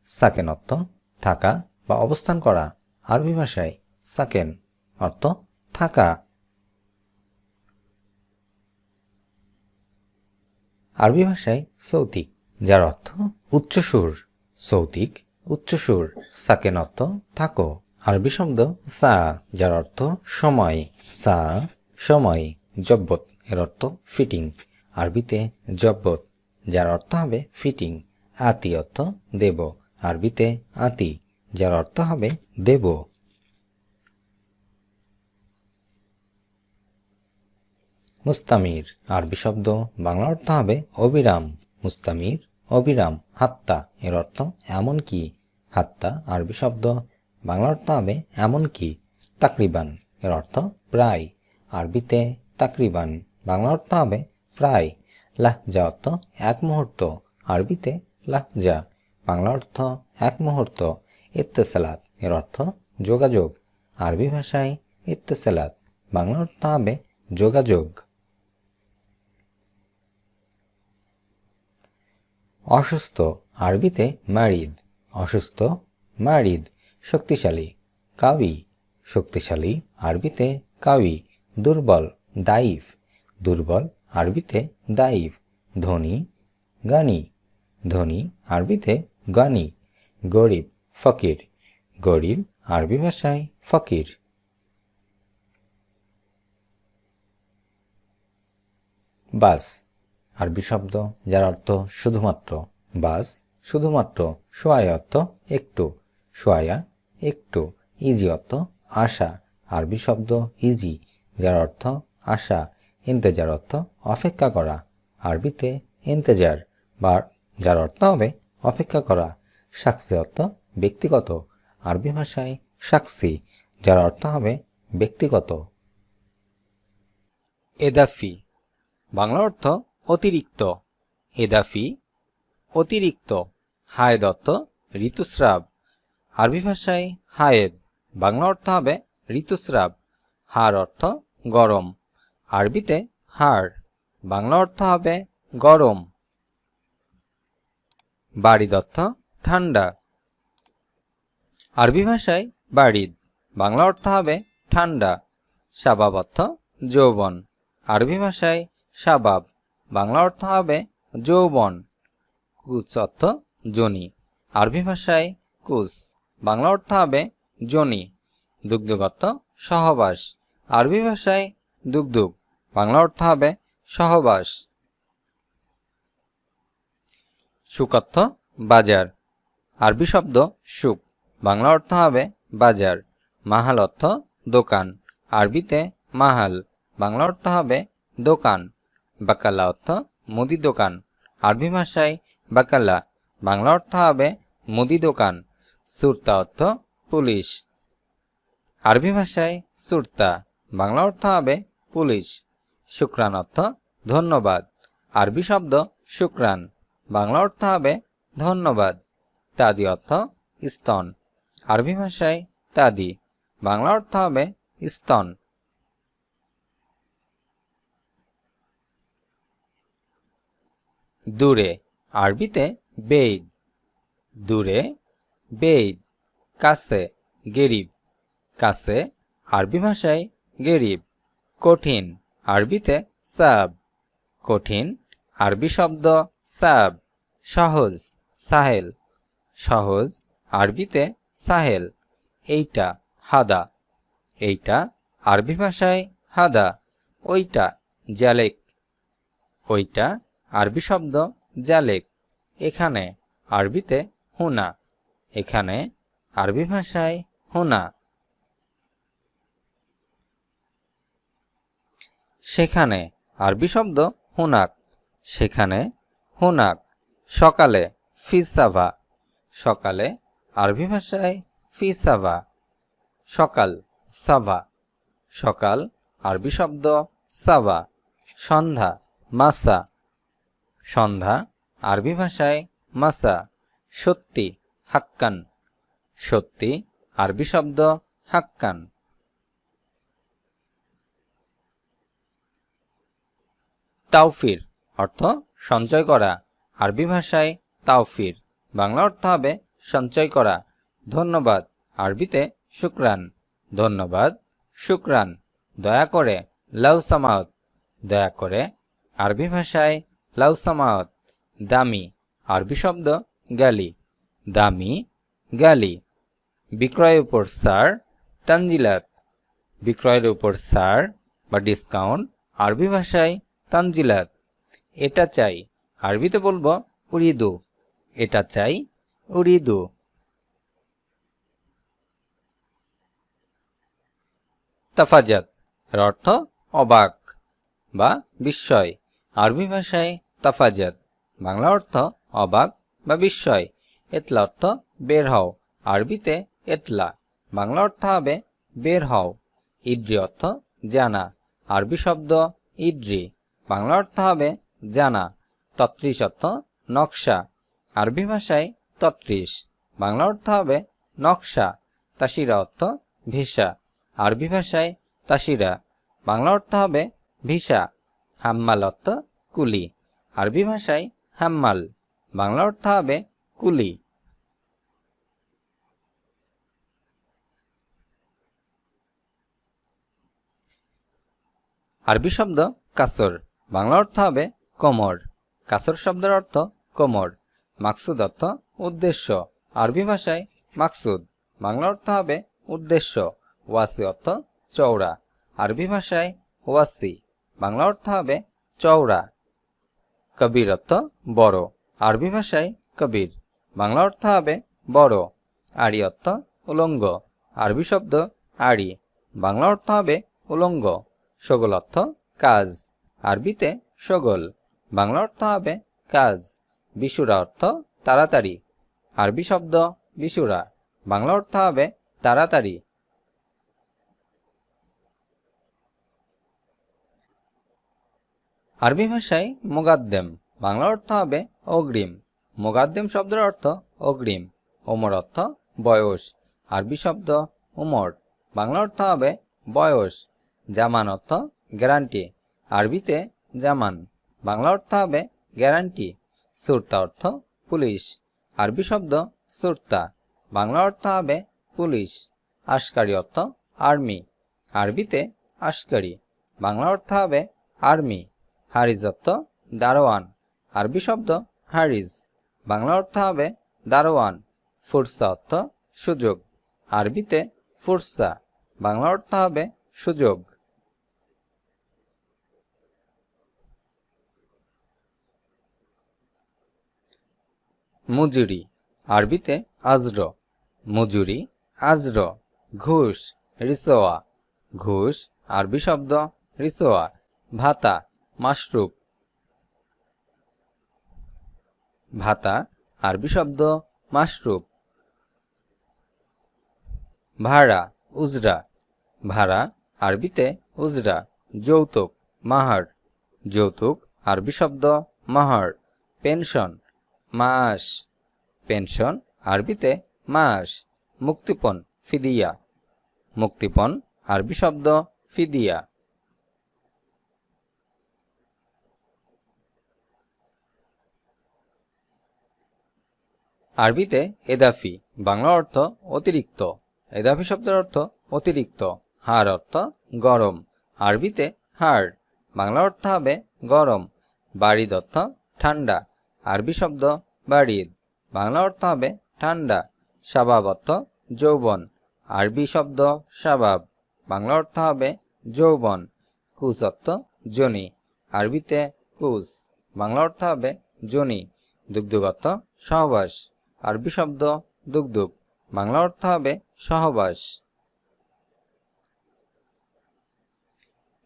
সাকেন অর্থ থাকা বা অবস্থান করা, আরবি ভাষায় সাকেন অর্থ থাকা। আরবি ভাষায় সৌতিক, যার অর্থ উচ্চসুর, সৌতিক উচ্চসুর। সাকেন অর্থ থাকো, আরবি শব্দ সা, যার অর্থ সময়, সা সময়। জব্বত এর অর্থ ফিটিং, আরবিতে জব্বত, যার অর্থ হবে ফিটিং। আতি অর্থ দেব, আরবিতে আতি, যার অর্থ হবে দেব। মুস্তামির, আরবি শব্দ, বাংলা অর্থ হবে অবিরাম, মুস্তামির অবিরাম। হাত্তা এর অর্থ এমন কি, হাত্তা আরবি শব্দ, বাংলা অর্থ হবে এমন কি। তাকরিবান এর অর্থ প্রায়, আরবিতে তাকরিবান, বাংলা অর্থ হবে প্রায়। লাহজা অর্থ এক মুহূর্ত, আরবিতে লাহজা, বাংলা অর্থ এক মুহূর্ত। ইত্তেসালাত এর অর্থ যোগাযোগ, আরবি ভাষায় ইত্তেসালাত, বাংলা অর্থ হবে যোগাযোগ। অসুস্থ, আরবিতে মারিদ, অসুস্থ মারিদ। শক্তিশালী, কাউই, শক্তিশালী, আরবিতে কাউই। দুর্বল, দাইফ, দুর্বল, আরবিতে দাইফ। ধনী, গানি, ধনী, আরবিতে গানি। গরিব, ফকির, গরিব, আরবি ভাষায় ফকির। বাস, আরবি শব্দ, যার অর্থ শুধুমাত্র, বাস শুধুমাত্র। সোয়া অর্থ একটু, সোয়া একটু। ইজি অর্থ আশা, আরবি শব্দ ইজি, যার অর্থ আশা। ইন্তেজার অর্থ অপেক্ষা করা, আরবিতে ইন্তেজার, বা যার অর্থ হবে অপেক্ষা করা। শাকসি অর্থ ব্যক্তিগত, আরবি ভাষায় শাকসি, যার অর্থ হবে ব্যক্তিগত। এদাফি, বাংলা অর্থ অতিরিক্ত, এদাফি অতিরিক্ত। হায়েদ অর্থ ঋতুস্রাব, আরবি ভাষায় হায়েদ, বাংলা অর্থ হবে ঋতুস্রাব। হার অর্থ গরম, আরবিতে হার, বাংলা অর্থ হবে গরম। বারিদ অর্থ ঠান্ডা, আরবি ভাষায় বারিদ, বাংলা অর্থ হবে ঠান্ডা। শাবাব অর্থ যৌবন, আরবি ভাষায় শাবাব, বাংলা অর্থ হবে যৌবন। কুস অর্থ জনি, আরবি ভাষায় কুস, বাংলা অর্থ হবে জনি। দুগ্ধক অর্থ সহবাস, আরবি ভাষায় দুগ্ধুক, বাংলা অর্থ হবে সহবাস। সুক অর্থ বাজার, আরবি শব্দ সুক, বাংলা অর্থ হবে বাজার। মাহাল অর্থ দোকান, আরবিতে মাহাল, বাংলা অর্থ হবে দোকান। বাকালা অর্থ মুদি দোকান, আরবি ভাষায় বাকালা, বাংলা অর্থ হবে মুদি দোকান। সুরতা অর্থ পুলিশ, আরবি ভাষায় সুরতা, বাংলা অর্থ হবে পুলিশ। শুক্রান অর্থ ধন্যবাদ, আরবি শব্দ শুক্রান, বাংলা অর্থ হবে ধন্যবাদ। তাদি অর্থ স্তন, আরবি ভাষায় তাদি, বাংলা অর্থ হবে স্তন। দূরে, আরবিতে বেইদ, দূরে বেইদ। কাছে, গেরিব, কাছে, আরবি ভাষায় গেরিব। কঠিন, আরবিতে সাব, কঠিন, আরবি শব্দ সাব। সহজ, সাহেল, সহজ, আরবিতে সাহেল। এইটা হাদা, এইটা, আরবি ভাষায় হাদা। ওইটা জালেক, ওইটা, আরবি শব্দ জালেক। এখানে আরবিতে হুনা। এখানে আরবি ভাষায় হুনা। সেখানে আরবি শব্দ হুনাক। সেখানে হুনাক। সকালে ফিসাভা। সকালে আরবি ভাষায় ফিসাভা। সকাল সাভা। সকাল আরবি শব্দ সাভা। সন্ধ্যা মাসা। সন্ধ্যা আরবি ভাষায় মাসা। সত্যি হাক্কান। সত্যি আরবি শব্দ হাক্কান। তাওফির অর্থ সঞ্চয় করা। আরবি ভাষায় তাওফির। বাংলা অর্থ হবে সঞ্চয় করা। ধন্যবাদ আরবিতে শুকরান। ধন্যবাদ শুকরান। দয়া করে লাউ সামাউত। দয়া করে আরবি ভাষায় লাউ সামাউত। দামি আরবি শব্দ গালি। দামি গালি। বিক্রয়ের উপর ছাড় তানজিলাত। বিক্রয়ের উপর ছাড় বা ডিসকাউন্ট আরবি ভাষায় তানজিলাত। এটা চাই আরবিতে বলবো উরিদু। এটা চাই উরিদু। তাফাজাত এর অর্থ অবাক বা বিস্ময়। আরবি ভাষায় তাফাজাত। বাংলা অর্থ অবাক বা বিস্ময়। এতলা অর্থ বের হও। আরবিতে এতলা। বাংলা অর্থ হবে বের হও। ইদ্রি অর্থ জানা। আরবি শব্দ ইদ্রি। বাংলা অর্থ হবে জানা। তত্রিশ অর্থ নকশা। আরবি ভাষায় তত্রিশ। বাংলা অর্থ হবে নকশা। তাসিরা অর্থ ভিসা। আরবি ভাষায় তাসিরা। বাংলা অর্থ হবে ভিসা। হাম্মাল অর্থ কুলি। আরবি ভাষায় হাম্মাল। বাংলা অর্থ হবে কুলি। আরবি শব্দ কাসর। বাংলা অর্থ হবে কোমর। কাসর শব্দের অর্থ কোমর। মাকসুদ অর্থ উদ্দেশ্য। আরবি ভাষায় মাকসুদ। বাংলা অর্থ হবে উদ্দেশ্য। ওয়াসি অর্থ চওড়া। আরবি ভাষায় ওয়াসি। বাংলা অর্থ হবে চওড়া। কবির অর্থ বড়। আরবি ভাষায় কবির। বাংলা অর্থ হবে বড়। আড়ি অর্থ উলঙ্গ। আরবি শব্দ আড়ি। বাংলা অর্থ হবে উলঙ্গ। শগল অর্থ কাজ। আরবিতে শগল। বাংলা অর্থ হবে কাজ। বিশুরা অর্থ তাড়াতাড়ি। আরবি শব্দ বিশুরা। বাংলা অর্থ হবে তাড়াতাড়ি। আরবি ভাষায় মুগাদ্দেম। বাংলা অর্থ হবে অগ্রিম। মুগাদ্দেম শব্দের অর্থ অগ্রিম। ওমর অর্থ বয়স। আরবি শব্দ উমর। বাংলা অর্থ হবে বয়স। জামান অর্থ গ্যারান্টি। আরবিতে জামান। বাংলা অর্থ হবে গ্যারান্টি। সুরতা অর্থ পুলিশ। আরবি শব্দ সুরতা। বাংলা অর্থ হবে পুলিশ। আশকারি অর্থ আর্মি। আরবিতে আশকারি। বাংলা অর্থ হবে আর্মি। হারিজ অর্থ দারোয়ান। আরবি শব্দ হারিজ। বাংলা অর্থ হবে দারোয়ান। ফুরসা অর্থ সুযোগ। আরবিতে ফুরসা। বাংলা অর্থ হবে সুযোগ। মজুরি। আরবিতে আজর। মজুরি আজর। ঘুষ রিসোয়া। ঘুষ আরবি শব্দ রিসোয়া। ভাতা মাশরুফ। ভাতা আরবি শব্দ মাশরুফ। ভাড়া উজরা। ভাড়া আরবিতে উজরা। যৌতুক মাহার। যৌতুক আরবি শব্দ মাহার। পেনশন মাস। পেনশন আরবিতে মাস। মুক্তিপণ ফিদিয়া। মুক্তিপণ আরবি শব্দ ফিদিয়া। আরবিতে এদাফি। বাংলা অর্থ অতিরিক্ত। এদাফি শব্দের অর্থ অতিরিক্ত। হার অর্থ গরম। আরবিতে হার। বাংলা অর্থ হবে গরম। বারিদ অর্থ ঠান্ডা। আরবি শব্দ বারিদ। বাংলা অর্থ হবে ঠান্ডা। শাবাব অর্থ যৌবন। আরবি শব্দ শাবাব। বাংলা অর্থ হবে যৌবন। কুস অর্থ জনি। আরবিতে কুস। বাংলা অর্থ হবে যোনি। দুগ্ধক অর্থ সহবাস, আরবি শব্দ দুগ্ধুক, বাংলা অর্থ হবে সহবাস।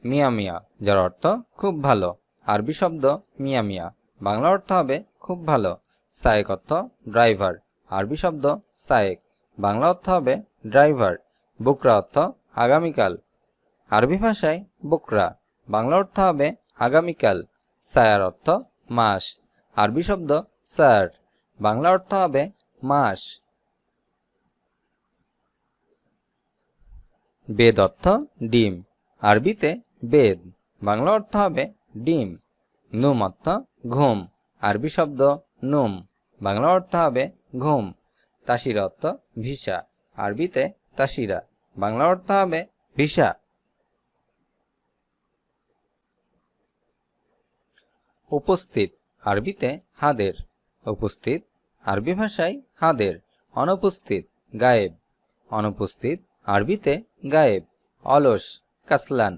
মিয়া মিয়া, যার অর্থ খুব ভালো, আরবি শব্দ মিয়া মিয়া, বাংলা অর্থ হবে খুব ভালো। সায়েক অর্থ ড্রাইভার, আরবি শব্দ সায়েক, বাংলা অর্থ হবে ড্রাইভার। বুকরা অর্থ আগামীকাল, আরবি ভাষায় বুকরা, বাংলা অর্থ হবে আগামীকাল। সায়ার অর্থ মাস, আরবি শব্দ সায়ার, বাংলা অর্থ হবে মাস। বেদ অর্থ ডিম, আরবিতে বেদ, বাংলা অর্থ হবে ডিম। নুম অর্থ ঘুম, আরবি শব্দ নুম, বাংলা অর্থ হবে ঘুম। তাসিরা অর্থ ভিসা, আরবিতে তাসিরা, বাংলা অর্থ হবে ভিসা। উপস্থিত, আরবিতে হাদের, উপস্থিত, আরবি ভাষায় হাদের। অনুপস্থিত গায়েব, অনুপস্থিত, আরবিতে গায়েব। অলস কাসলান,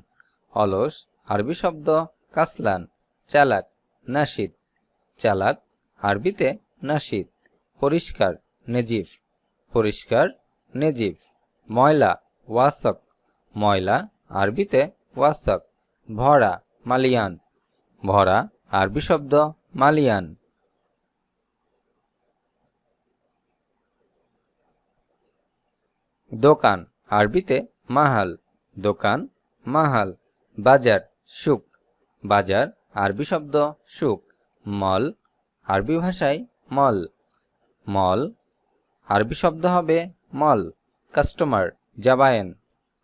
অলস, আরবি শব্দ কাসলান। চালাক নাশিদ, চালাক, আরবিতে নাশিদ। পরিষ্কার নেজিফ, পরিষ্কার নেজিফ। ময়লা ওয়াসক, ময়লা, আরবিতে ওয়াসক। ভরা মালিয়ান, ভরা, আরবি শব্দ মালিয়ান। দোকান, আরবিতে মাহাল, দোকান মাহাল। বাজার সুক, বাজার, আরবি শব্দ সুক। মল, আরবি ভাষায় মল, মল, আরবি শব্দ হবে মল। কাস্টমার জাবায়েন,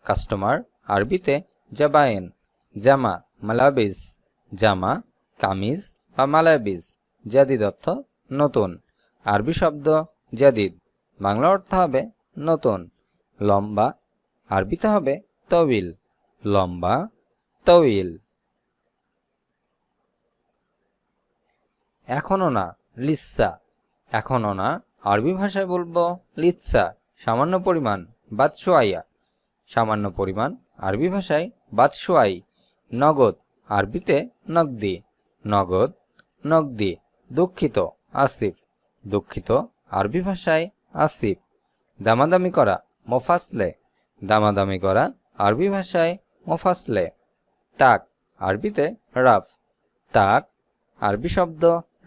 কাস্টমার, আরবিতে জাবায়েন। জামা মালাবিস, জামা, কামিজ বা মালাবিস। জাদিদ অর্থ নতুন, আরবি শব্দ জাদিদ, বাংলা অর্থ হবে নতুন। লম্বা, আরবিতে হবে তবিল, লম্বা তবিল। এখনো না লিসা, এখনো না, আরবি ভাষায় বলবো লিচ্ছা, সামান্য পরিমাণ বাদশোয়াইয়া, সামান্য পরিমাণ, আরবি ভাষায় বাদশোয়াই। নগদ, আরবিতে নগদি, নগদ নগদি। দুঃখিত আসিফ, দুঃখিত, আরবি ভাষায় আসিফ। দামাদামি করা মোফাসলে, দামাদামি করা, আরবি ভাষায় মোফাসলে। তাক, আরবিতে রাফ, তাক, আরবি শব্দ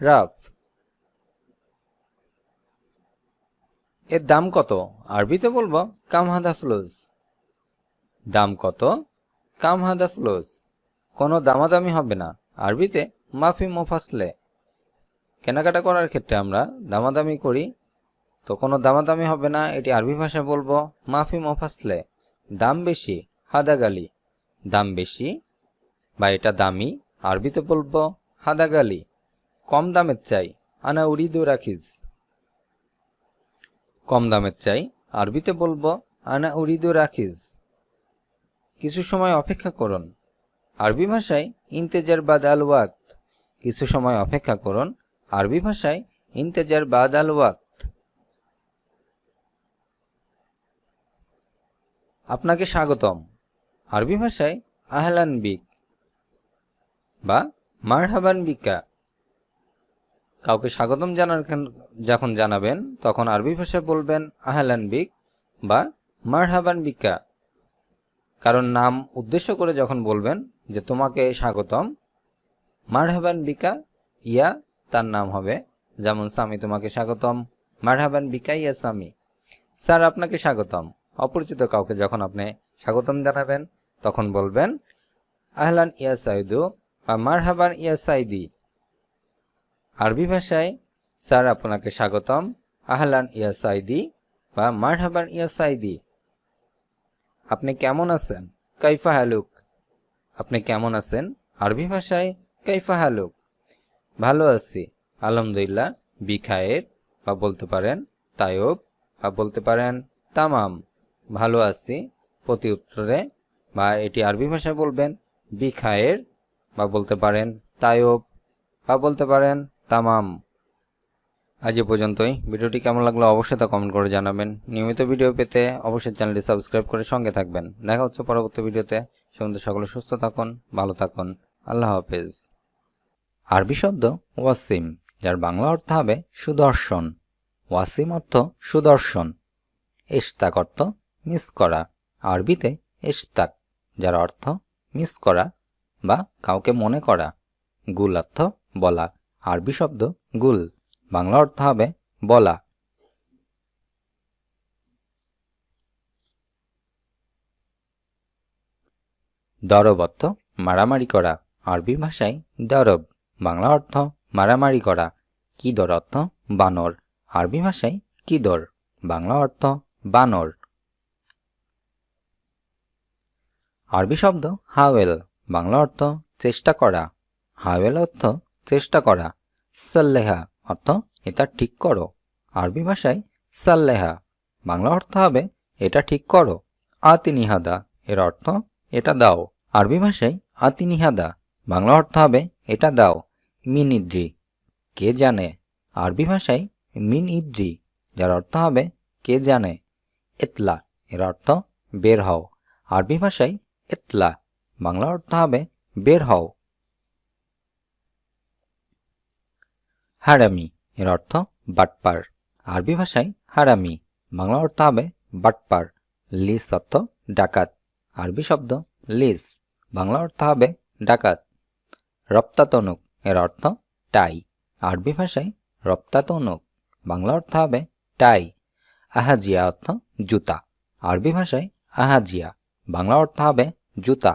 রাফ। এর দাম কত, আরবিতে বলবো কাম হাদা ফ্লুস, দাম কত কাম হাদা ফ্লুস। কোনো দামাদামি হবে না, আরবিতে মাফি মোফাসলে। কেনাকাটা করার ক্ষেত্রে আমরা দামাদামি করি, তো কোনো দামাদামি হবে না, এটি আরবি ভাষায় বলবো মাফি মোফাসলে। দাম বেশি হাদাগালি, দাম বেশি বা এটা দামি, আরবিতে বলবো হাদাগালি। কম দামের চাই আনা উরিদু রাখিজ, কম দামের চাই, আরবিতে বলবো আনা উরিদু রাখিজ। কিছু সময় অপেক্ষা করুন, আরবি ভাষায় ইন্তেজার বাদ আল ওয়াক্ত, কিছু সময় অপেক্ষা করুন, আরবি ভাষায় ইন্তেজার বাদ আল ওয়াক্ত। আপনাকে স্বাগতম, আরবি ভাষায় আহলান বিক বা মারহাবান বিকা। কাউকে স্বাগতম যখন জানাবেন তখন আরবি ভাষায় বলবেন আহলান বিক বা মারহাবান বিকা। কারণ নাম উদ্দেশ্য করে যখন বলবেন যে তোমাকে স্বাগতম, মারহাবান বিকা ইয়া তার নাম হবে। যেমন সামি তোমাকে স্বাগতম, মারহাবান বিকা ইয়া সামি। স্যার আপনাকে স্বাগতম। অপরিচিত কাউকে যখন আপনি স্বাগতম জানাবেন তখন বলবেন আহলান ইয়া সাইদু বা মারহাবান ইয়া সাইদি। আরবি ভাষায় স্যার আপনাকে স্বাগতম, আহলান ইয়া সাইদি বা মারহাবান ইয়া সাইদি। আপনি কেমন আছেন, কাইফা হালুক, আপনি কেমন আছেন, আরবি ভাষায় কাইফা হালুক। ভালো আছি আলহামদুলিল্লাহ, বিখায়ের বা বলতে পারেন তায়ব বা বলতে পারেন তামাম। ভালো আছি প্রতি উত্তরে বা এটি আরবি ভাষায় বলবেন বিখায়ের বা বলতে পারেন তায়ব বা বলতে পারেন তামাম। আজ এ পর্যন্তই। ভিডিওটি কেমন লাগলো অবশ্যই তা কমেন্ট করে জানাবেন। নিয়মিত ভিডিও পেতে অবশ্যই চ্যানেলটি সাবস্ক্রাইব করে সঙ্গে থাকবেন। দেখা হচ্ছে পরবর্তী ভিডিওতে। সকলে সুস্থ থাকুন, ভালো থাকুন। আল্লাহ হাফেজ। আরবি শব্দ ওয়াসিম, যার বাংলা অর্থ হবে সুদর্শন। ওয়াসিম অর্থ সুদর্শন। ইশতাক অর্থ মিস করা, আরবিতে ইশতাক, যার অর্থ মিস করা বা কাউকে মনে করা। গুল অর্থ বলা, আরবি শব্দ গুল, বাংলা অর্থ হবে বলা। দরব অর্থ মারামারি করা, আরবি ভাষায় দরব, বাংলা অর্থ মারামারি করা। কিদর অর্থ বানর, আরবি ভাষায় কিদর, বাংলা অর্থ বানর। আরবি শব্দ হাওয়েল, বাংলা অর্থ চেষ্টা করা, হাওয়েল অর্থ চেষ্টা করা। সাল্লেহা অর্থ এটা ঠিক করো, আরবি ভাষায় সাল্লেহা, বাংলা অর্থ হবে এটা ঠিক করো। আতিনিহাদা এর অর্থ এটা দাও, আরবি ভাষায় আতিনিহাদা, বাংলা অর্থ হবে এটা দাও। মিন ইদ্রি কে জানে, আরবি ভাষায় মিন ইদ্রি, যার অর্থ হবে কে জানে। ইতলা এর অর্থ বের হও, আরবি ভাষায় ইতলা, বাংলা অর্থ হবে বের হও। হারামি এর অর্থ বাটপার, আরবি ভাষায় হারামি, বাংলা অর্থ হবে বাটপার। লিস অর্থ ডাকাত, আরবি শব্দ লিস, বাংলা অর্থ হবে ডাকাত। রপ্তাতনুক এর অর্থ টাই, আরবি ভাষায় রপ্তাতনুক, বাংলা অর্থ হবে টাই। আহাজিয়া অর্থ জুতা, আরবি ভাষায় আহাজিয়া, বাংলা অর্থ হবে জুতা।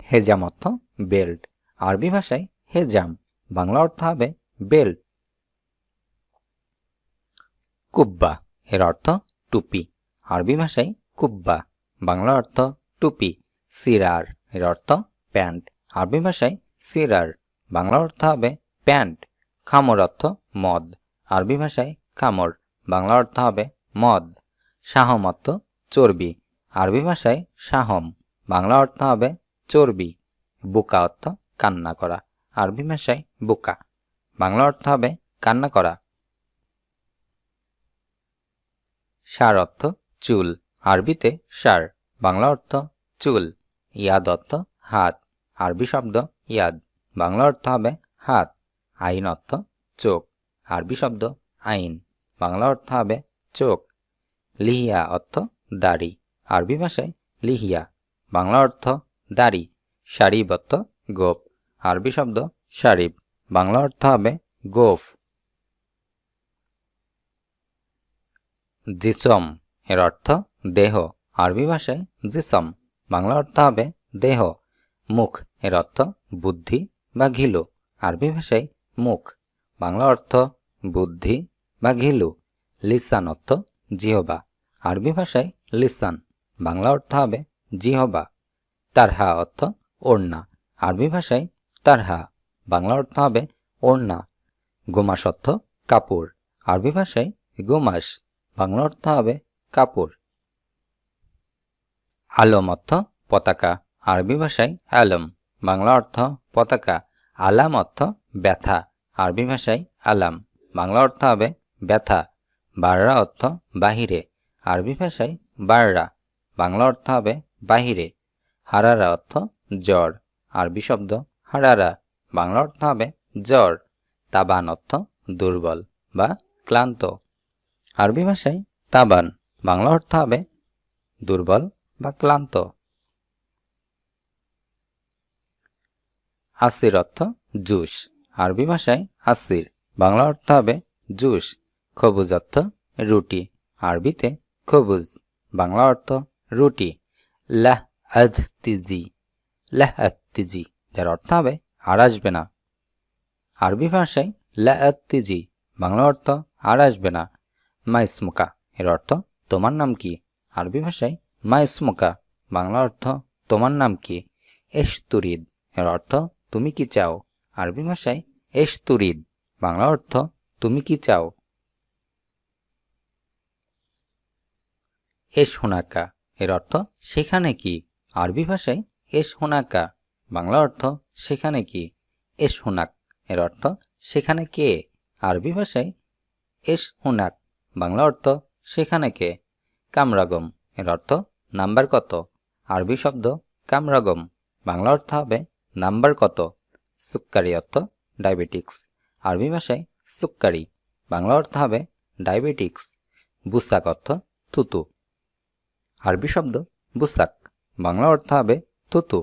হেজাম অর্থ বেল্ট, আরবি ভাষায় হেজাম, বাংলা অর্থ হবে বেল্ট। কুব্বা এর অর্থ টুপি, আরবি ভাষায় কুব্বা, বাংলা অর্থ টুপি। সিরার এর অর্থ প্যান্ট, আরবি ভাষায় সিরার, বাংলা অর্থ হবে প্যান্ট। খামর অর্থ মদ, আরবি ভাষায় খামর, বাংলা অর্থ হবে মদ। সাহম অর্থ চর্বি, আরবি ভাষায় সাহম, বাংলা অর্থ হবে চর্বি। বুকা অর্থ কান্না করা, আরবি ভাষায় বুকা, বাংলা অর্থ হবে কান্না করা। সার অর্থ চুল, আরবিতে সার, বাংলা অর্থ চুল। ইয়াদ অর্থ হাত, আরবি শব্দ ইয়াদ, বাংলা অর্থ হবে হাত। আইন অর্থ চোখ, আরবি শব্দ আইন, বাংলা অর্থ হবে চোখ। লিহিয়া অর্থ দাড়ি, আরবি ভাষায় লিহিয়া, বাংলা অর্থ দাড়ি। শারিব অর্থ গোফ, আরবি শব্দ শারিব, বাংলা অর্থ হবে গোফ। জিসম এর অর্থ দেহ, আরবি ভাষায় জিসম, বাংলা অর্থ হবে দেহ। মুখ এর অর্থ বুদ্ধি বা ঘিলু, আরবি ভাষায় মুখ, বাংলা অর্থ বুদ্ধি বা ঘিলু। লিসান অর্থ জিহবা, আরবি ভাষায় লিসান, বাংলা অর্থ হবে জিহবা। তারহা অর্থ ওড়না, আরবি ভাষায় তারহা, বাংলা অর্থ হবে ওড়না। গোমাস অর্থ কাপড়, আরবি ভাষায় গোমাস, বাংলা অর্থ হবে কাপড়। আলম অর্থ পতাকা, আরবি ভাষায় আলম, বাংলা অর্থ পতাকা। আলাম অর্থ ব্যথা, আরবি ভাষায় আলাম, বাংলা অর্থ হবে ব্যথা। বাররা অর্থ বাহিরে, আরবি ভাষায় বাররা, বাংলা অর্থ হবে বাহিরে। হারারা অর্থ জ্বর, আরবি শব্দ হারারা, বাংলা অর্থ হবে জ্বর। তাবান অর্থ দুর্বল বা ক্লান্ত, আরবি ভাষায় তাবান, বাংলা অর্থ হবে দুর্বল বা ক্লান্ত। আসির অর্থ জুস, আরবি ভাষায় আসির, বাংলা অর্থ হবে জুস। খবুজ অর্থ রুটি, আরবিতে খবুজ, বাংলা অর্থ রুটি। লাহ আধ তিজি, লাহ আদ তিজি, যার অর্থ হবে আর আসবে না, আরবি ভাষায় লাহ আদ তিজি, বাংলা অর্থ আর আসবে না। মাইসমুকা এর অর্থ তোমার নাম কি, আরবি ভাষায় মাইসমুকা, বাংলা অর্থ তোমার নাম কি। এশ তুরিদ এর অর্থ তুমি কি চাও, আরবি ভাষায় এশ তুরিদ, বাংলা অর্থ তুমি কি চাও। এশ হুনাকা এর অর্থ সেখানে কি, আরবি ভাষায় এশ হুনাকা, বাংলা অর্থ সেখানে কি। এশ হুনাক এর অর্থ সেখানে কে, আরবি ভাষায় এশ হুনাক, বাংলা অর্থ সেখানে কে। কামরাগম এর অর্থ নাম্বার কত, আরবি শব্দ কামরাগম, বাংলা অর্থ হবে নাম্বার কত। সুক্কারি অর্থ ডায়াবেটিক্স। আরবি ভাষায় সুক্কারি, বাংলা অর্থ হবে ডায়াবেটিক্স। বুসাক অর্থ থুতু। আরবি শব্দ বুসাক, বাংলা অর্থ হবে থুতু।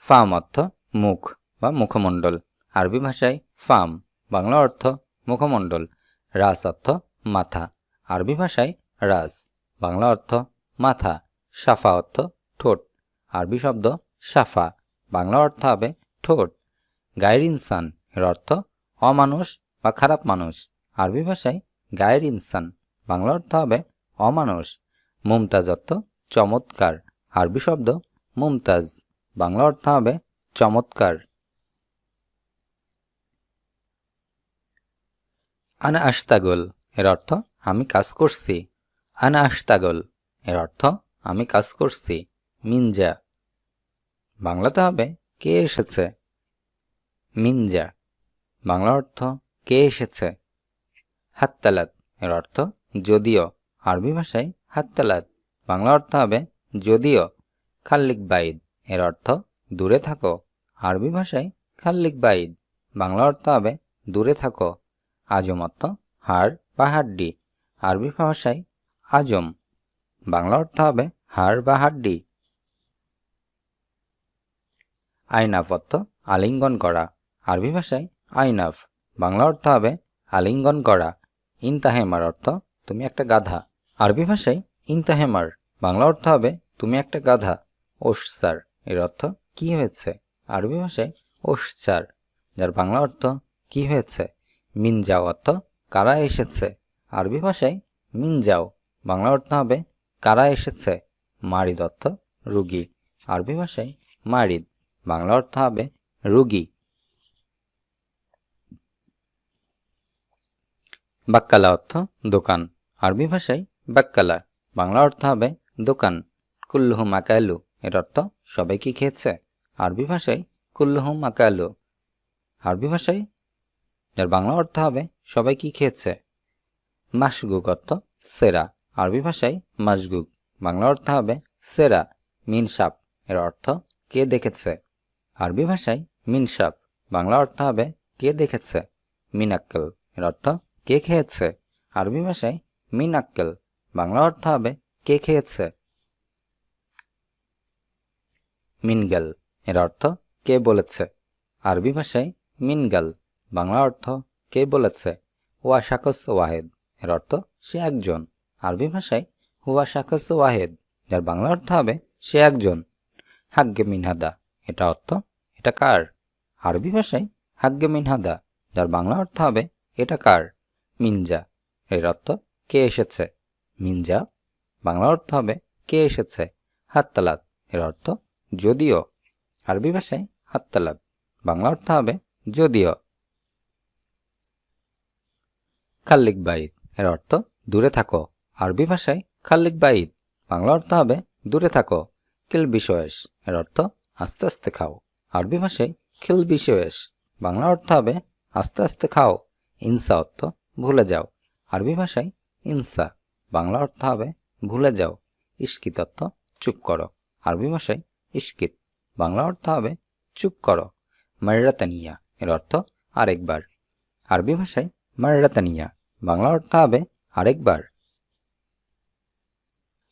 ফাম অর্থ মুখ বা মুখমণ্ডল। আরবি ভাষায় ফাম, বাংলা অর্থ মুখমণ্ডল। রাস অর্থ মাথা। আরবি ভাষায় রাস, বাংলা অর্থ মাথা। সাফা অর্থ ঠোঁট। আরবি শব্দ সাফা, বাংলা অর্থ হবে ঠোঁট। গায়ের ইনসান এর অর্থ অমানুষ বা খারাপ মানুষ। আরবি ভাষায় গায়ের ইনসান, বাংলা অর্থ হবে অমানুষ। মুমতাজ অর্থ চমৎকার। আরবি শব্দ মুমতাজ, বাংলা অর্থ হবে চমৎকার। আনা আশতাগল এর অর্থ আমি কাজ করছি। আনা আশতাগল এর অর্থ আমি কাজ করছি। মিনজা, বাংলাতে হবে কে এসেছে। মিনজা, বাংলা অর্থ কে এসেছে। হাত্তালাত এর অর্থ যদিও। আরবি ভাষায় হাত্তালাত, বাংলা অর্থ হবে যদিও। খাল্লিক বাইদ এর অর্থ দূরে থাকো। আরবি ভাষায় খাল্লিক বাইদ, বাংলা অর্থ হবে দূরে থাকো। আজম অর্থ হাড় বা হাড্ডি। আরবি ভাষায় আজম, বাংলা অর্থ হবে হাড় বা হাড্ডি। আইনাফ অর্থ আলিঙ্গন করা। আরবি ভাষায় আইনাফ, বাংলা অর্থ হবে আলিঙ্গন করা। ইনতাহেমার অর্থ তুমি একটা গাধা। আরবি ভাষায় ইনতাহেমার, বাংলা অর্থ হবে তুমি একটা গাধা। ওশসার এর অর্থ কি হয়েছে। আরবি ভাষায় ওশসার, যার বাংলা অর্থ কি হয়েছে। মিনজাও অর্থ কারা এসেছে। আরবি ভাষায় মিনজাও, বাংলা অর্থ হবে কারা এসেছে। মারিদ অর্থ রুগী। আরবি ভাষায় মারিদ, বাংলা অর্থ হবে রুগী। বাক্কালা অর্থ দোকান। আরবি ভাষায় বাক্কালা, বাংলা অর্থ হবে দোকান। কুল্লুহু মাকালু এর অর্থ সবাই কি খেয়েছে। আরবি ভাষায় কুল্লুহু মাকালু, আরবি ভাষায় যার বাংলা অর্থ হবে সবাই কি খেয়েছে। মাশগুক অর্থ সেরা। আরবি ভাষায় মাশগুক, বাংলা অর্থ হবে সেরা। মিনসাপ এর অর্থ কে দেখেছে। আরবি ভাষায় মিনসাপ, বাংলা অর্থ হবে কে দেখেছে। মিনাক্কেল এর অর্থ কে খেয়েছে। আরবি ভাষায় মিনাক্কেল, বাংলা অর্থ হবে কে খেয়েছে। মিনগাল এর অর্থ কে বলেছে। আরবি ভাষায় মিনগাল, বাংলা অর্থ কে বলেছে। হুয়া শাখস ওয়াহেদ এর অর্থ সে একজন। আরবি ভাষায় হুয়া শাখস ওয়াহেদ, যার বাংলা অর্থ হবে সে একজন। হাগ্গে মিনহাদা এটা অর্থ এটা কার। আরবি ভাষায় হাগ্গে মিনহাদা, যার বাংলা অর্থ হবে এটা কার। মিনজা এর অর্থ কে এসেছে। মিনজা, বাংলা অর্থ হবে কে এসেছে। হাত্তালাত এর অর্থ যদিও। আরবি ভাষায় হাত্তালাত, বাংলা অর্থ হবে যদিও। খাল্লিক বাইদ এর অর্থ দূরে থাকো। আরবি ভাষায় খাল্লিক বাইদ, বাংলা অর্থ হবে দূরে থাকো। কিল বিশোয়েশ এর অর্থ আস্তে আস্তে খাও। আরবি ভাষায় খিল বিশোয়েশ, বাংলা অর্থ হবে আস্তে আস্তে খাও। ইনসা অর্থ ভুলে যাও। আরবি ভাষায় ইনসা, বাংলা অর্থ হবে ভুলে যাও। ইস্কিত অর্থ চুপ করো। আরবি ভাষায় ইস্কিত, বাংলা অর্থ হবে চুপ করো। মাররাতানিয়া এর অর্থ আরেকবার। আরবি ভাষায় মাররাতানিয়া, বাংলা অর্থ হবে আরেকবার।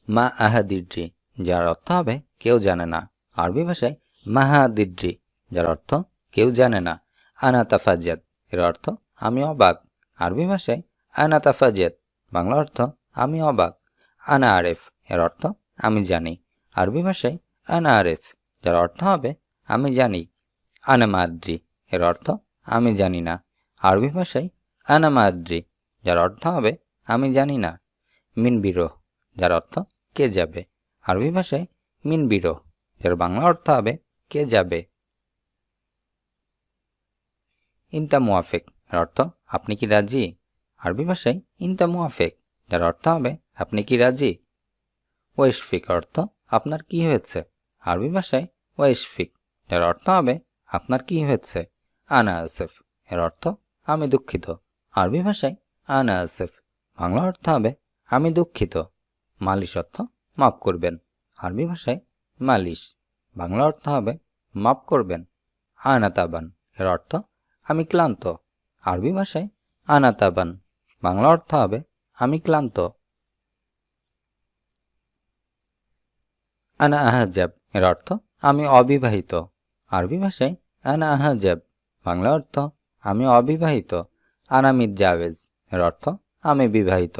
মা আহাদিদ্রি, যার অর্থ হবে কেউ জানে না। আরবি ভাষায় মাহাদিদ্রি, যার অর্থ কেউ জানে না। আনা তাফাজ্জাদ এর অর্থ আমি অবাক। আরবি ভাষায় আনা তাফাজ্জাদ, বাংলা অর্থ আমি অবাক। আনা আরেফ এর অর্থ আমি জানি। আরবি ভাষায় আনা আরেফ, যার অর্থ হবে আমি জানি। আনা মাদ্রি এর অর্থ আমি জানি না। আরবি ভাষায় আনা মাদ্রি, যার অর্থ হবে আমি জানি না। মিন বিরোহ, যার অর্থ কে যাবে। আরবি ভাষায় মিন বিরোহ, যার বাংলা অর্থ হবে কে যাবে। ইনতা মুয়াফেক এর অর্থ আপনি কি রাজি। আরবি ভাষায় ইনতা মুয়াফেক, যার অর্থ হবে আপনি কি রাজি। ওয়েশফিক অর্থ আপনার কি হয়েছে। আরবি ভাষায় ওয়েশফিক, যার অর্থ হবে আপনার কি হয়েছে। আনা আসেফ এর অর্থ আমি দুঃখিত। আরবি ভাষায় আনা আসেফ, বাংলা অর্থ হবে আমি দুঃখিত। মালিশ অর্থ মাফ করবেন। আরবি ভাষায় মালিশ, বাংলা অর্থ হবে মাফ করবেন। আনা তাবান। এর অর্থ আমি ক্লান্ত। আরবি ভাষায় আনা তাবান, বাংলা অর্থ হবে আমি ক্লান্ত। আনা আহাজাব। এর অর্থ আমি অবিবাহিত। আরবি ভাষায় আনা আহাজাব, বাংলা অর্থ আমি অবিবাহিত। আনা মিতজাওয়েজ। এর অর্থ আমি বিবাহিত।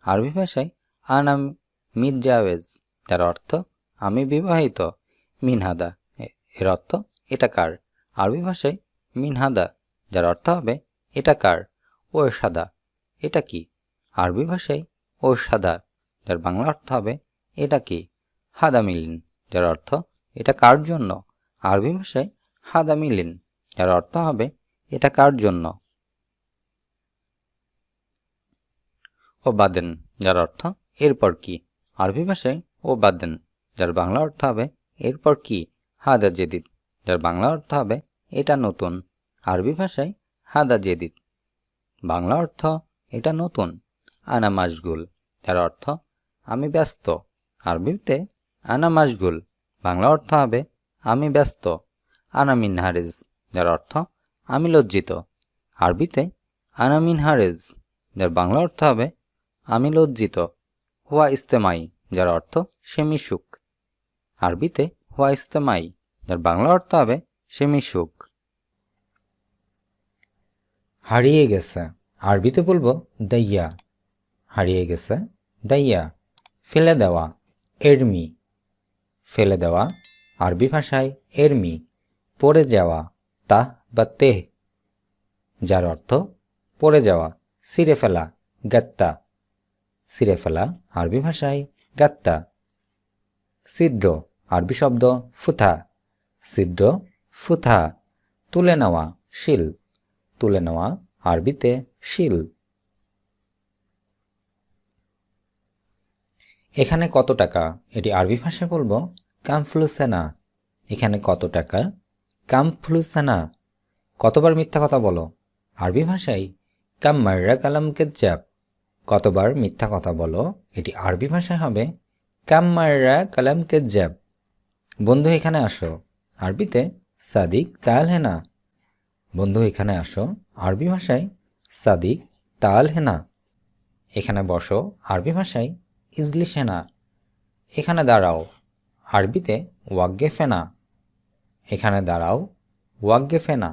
আরবি ভাষায় আনা মিতজাওয়েজ, যার অর্থ আমি বিবাহিত। মিনহাদা। এর অর্থ এটা কার। আরবি ভাষায় মিনহাদা, যার অর্থ হবে এটা কার। ও সাদা, এটা কি। আরবি ভাষায় ও সাদা, যার বাংলা অর্থ হবে এটা কি। হাদা মিলিন, যার অর্থ এটা কার জন্য। আরবি ভাষায় হাদা মিলিন, যার অর্থ হবে এটা কার জন্য। ও বাদেন, যার অর্থ এরপর কি। আরবি ভাষায় ও বাদেন, যার বাংলা অর্থ হবে এরপর কি। হাদা জেদিদ, যার বাংলা অর্থ হবে এটা নতুন। আরবি ভাষায় হাদা জেদিদ, বাংলা অর্থ এটা নতুন। আনা মাশগুল, যার অর্থ আমি ব্যস্ত। আরবিতে আনা মাশগুল, বাংলা অর্থ হবে আমি ব্যস্ত। আনা মিনহারেজ, যার অর্থ আমি লজ্জিত। আরবিতে আনা মিনহারেজ, যার বাংলা অর্থ হবে আমি লজ্জিত। হুয়া ইস্তেমাই, যার অর্থ সে মিশুক। আরবিতে হুয়া ইস্তেমাই, যার বাংলা অর্থ হবে সে মিশুক। হারিয়ে গেছে। আরবিতে বলবো দাইয়া। হারিয়ে গেছে দাইয়া। ফেলে দেওয়া এরমি। ফেলে দেওয়া আরবি ভাষায় এরমি। পড়ে যাওয়া তাহ বা তেহ, যার অর্থ পড়ে যাওয়া। ছিঁড়ে ফেলা গাত্তা। ছিঁড়ে ফেলা আরবি ভাষায় গাত্তা। ছিদ্র আরবি শব্দ ফুথা। ছিদ্র ফুথা। তুলে নেওয়া শিল। তুলে নেওয়া আরবিতে শিল। এখানে কত টাকা, এটি আরবি ভাষায় বলবো কাম ফ্লুসেনা। এখানে কত টাকা, কাম ফ্লুসেনা। কতবার মিথ্যা কথা বলো। আরবি ভাষায় কাম মার্রা কালাম কেজ্জাব। কতবার মিথ্যা কথা বলো, এটি আরবি ভাষায় হবে কাম মার্রা কালাম কেজ্জাব। বন্ধু এখানে আসো। আরবিতে সাদিক তাল হেনা। বন্ধু এখানে আসো, আরবি ভাষায় সাদিক তাল হেনা। এখানে বসো, আরবি ভাষায় ইজলিস হেনা। এখানে দাঁড়াও, আরবিতে ওয়াগ্গে ফেনা। এখানে দাঁড়াও ওয়াগ্গে ফেনা।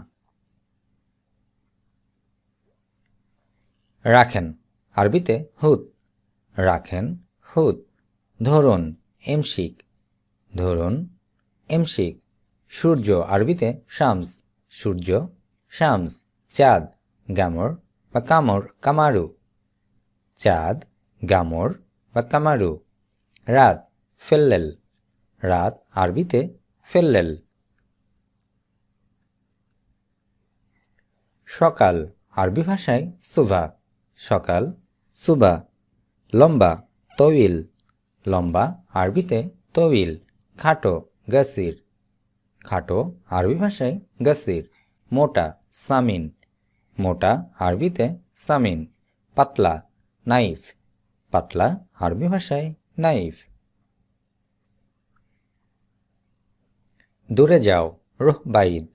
রাখেন আরবিতে হুদ। রাখেন হুদ। ধরুন এমশিক। ধরুন এমশিক। সূর্য আরবিতে শামস। সূর্য শামস। চাঁদ গামর বা কামর কামারু। চাঁদ গামর বা কামারু। রাত ফেল্লেল। রাত আরবিতে ফেল্লেল। সকাল আরবি ভাষায় সুভা। সকাল সুবা। লম্বা তবিল। লম্বা আরবিতে তবিল। খাটো গাসির। খাটো আরবি ভাষায় গাসির। মোটা সামিন। মোটা আরবিতে সামিন। পাতলা নাইফ। পাতলা আরবি ভাষায় নাইফ। দূরে যাও রুহ বাইদ।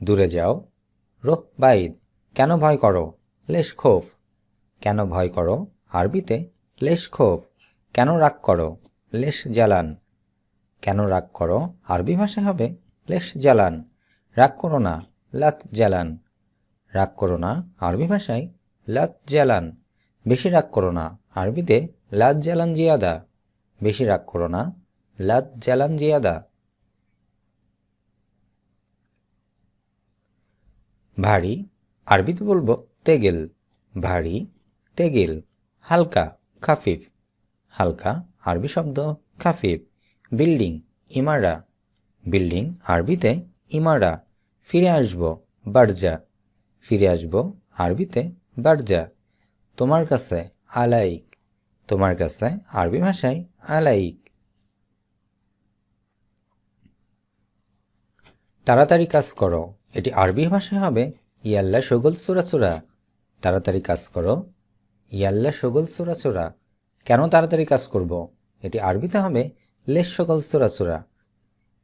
দূরে যাও রুহ বাইদ। কেন ভয় করো, লেশ খোফ। কেন ভয় করো, আরবিতে লেশ খোফ। কেন রাগ করো, লেশ জ্বালান। কেন রাগ করো, আরবি ভাষায় হবে লেশ জ্বালান। রাগ করো না, লাত জ্বালান। রাগ করো না, আরবি ভাষায় লাত জ্বালান। বেশি রাগ করো না, আরবিতে লাত জ্বালান জিয়াদা। বেশি রাগ করো না, লাত জ্বালান জিয়াদা। ভারী আরবিতে বলবো তেগেল। ভারী তেগেল। হালকা খাফিফ। হালকা আরবি শব্দ খাফিফ। বিল্ডিং ইমারা। বিল্ডিং আরবিতে ইমারা। ফিরে আসবো বারজা। ফিরে আসবো আরবিতে বারজা। তোমার কাছে আলাইক। তোমার কাছে আরবি ভাষায় আলাইক। তাড়াতাড়ি কাজ করো, এটি আরবি ভাষায় হবে ইয়াল্লা শগল সুরা সুরা। তাড়াতাড়ি কাজ করো ইয়াল্লা শগল সুরা সুরা। কেন তাড়াতাড়ি কাজ করব, এটি আরবিতে হবে লেশ শগল সুরা সুরা।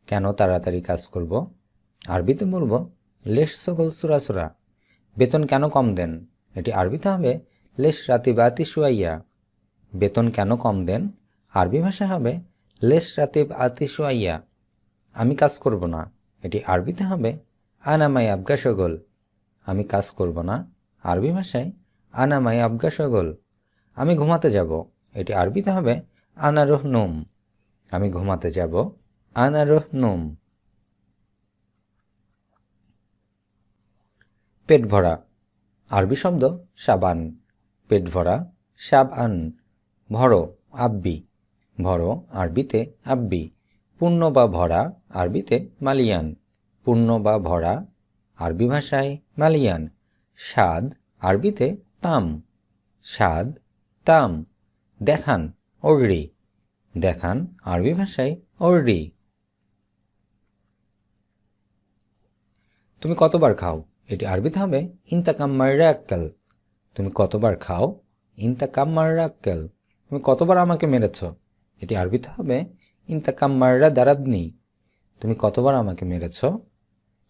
কেন তাড়াতাড়ি কাজ করব, আরবিতে বলবো লেশ সগল সুরাসুরা। বেতন কেন কম দেন? এটি আরবিতে হবে লেশ রাতিবাতি শুয়াইয়া। বেতন কেন কম দেন? আরবি ভাষায় হবে লেশ রাতিব আতি শুয়াইয়া। আমি কাজ করব না, এটি আরবিতে হবে আনামাই আবগা সগল। আমি কাজ করব না, আরবি ভাষায় আনামাই আবগা সগল। আমি ঘুমাতে যাব, এটি আরবিতে হবে আনারুহ নুম। আমি ঘুমাতে যাব, আনারুহ নুম। পেট ভরা, আরবি শব্দ সাবান। পেট ভরা সাবান। ভরো আব্বি। ভরো আরবিতে আব্বি। পূর্ণ বা ভরা আরবিতে মালিয়ান। পূর্ণ বা ভরা আরবি ভাষায় মালিয়ান। স্বাদ আরবিতে তাম। স্বাদ তাম। দেখান ওররি। দেখান আরবি ভাষায় ওররি। তুমি কতবার খাও? এটি আরবিতে হবে ইনতা কাম মাররাক্কাল। তুমি কতবার খাও? ইনতা কাম মাররাক্কাল। তুমি কতবার আমাকে মেরেছ? এটি আরবিতে হবে ইনতা কাম মাররা দারাবনি। তুমি কতবার আমাকে মেরেছ?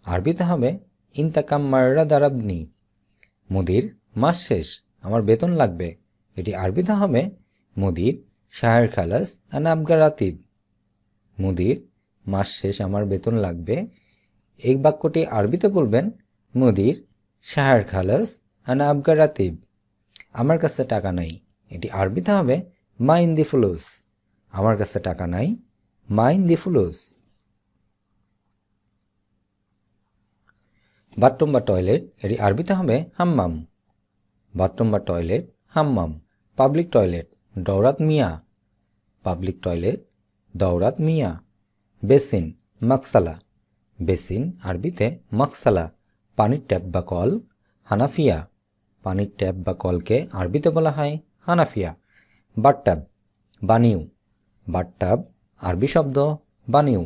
আরবিতে হবে ইনতা কাম মাররা দারাবনি। মুদির, মাস শেষ, আমার বেতন লাগবে। এটি আরবিতে হবে মুদির শাহর খালাস আনা আবগা রাতিব। মুদির, মাস শেষ, আমার বেতন লাগবে। এই বাক্যটি আরবিতে বলবেন মুদির শাহর খালাস আনা আবগা রাতিব। আমার কাছে টাকা নাই, এটি আরবিতে হবে মাইন দি ফুলুস। আমার কাছে টাকা নাই, মাইন দি ফুলুস। বাথরুম বা টয়লেট, এটি আরবিতে হবে হাম্মাম। বাথরুম বা টয়লেট হাম্মাম। পাবলিক টয়লেট দৌরাত মিয়া। পাবলিক টয়লেট দৌরাত মিয়া। বেসিন মাকসালা। বেসিন আরবিতে মাকসালা। পানির ট্যাপ বা কল হানাফিয়া। পানির ট্যাপ বা কলকে আরবিতে বলা হয় হানাফিয়া। বাথটাব বানিউ। বাথটাব আরবি শব্দ বানিউ।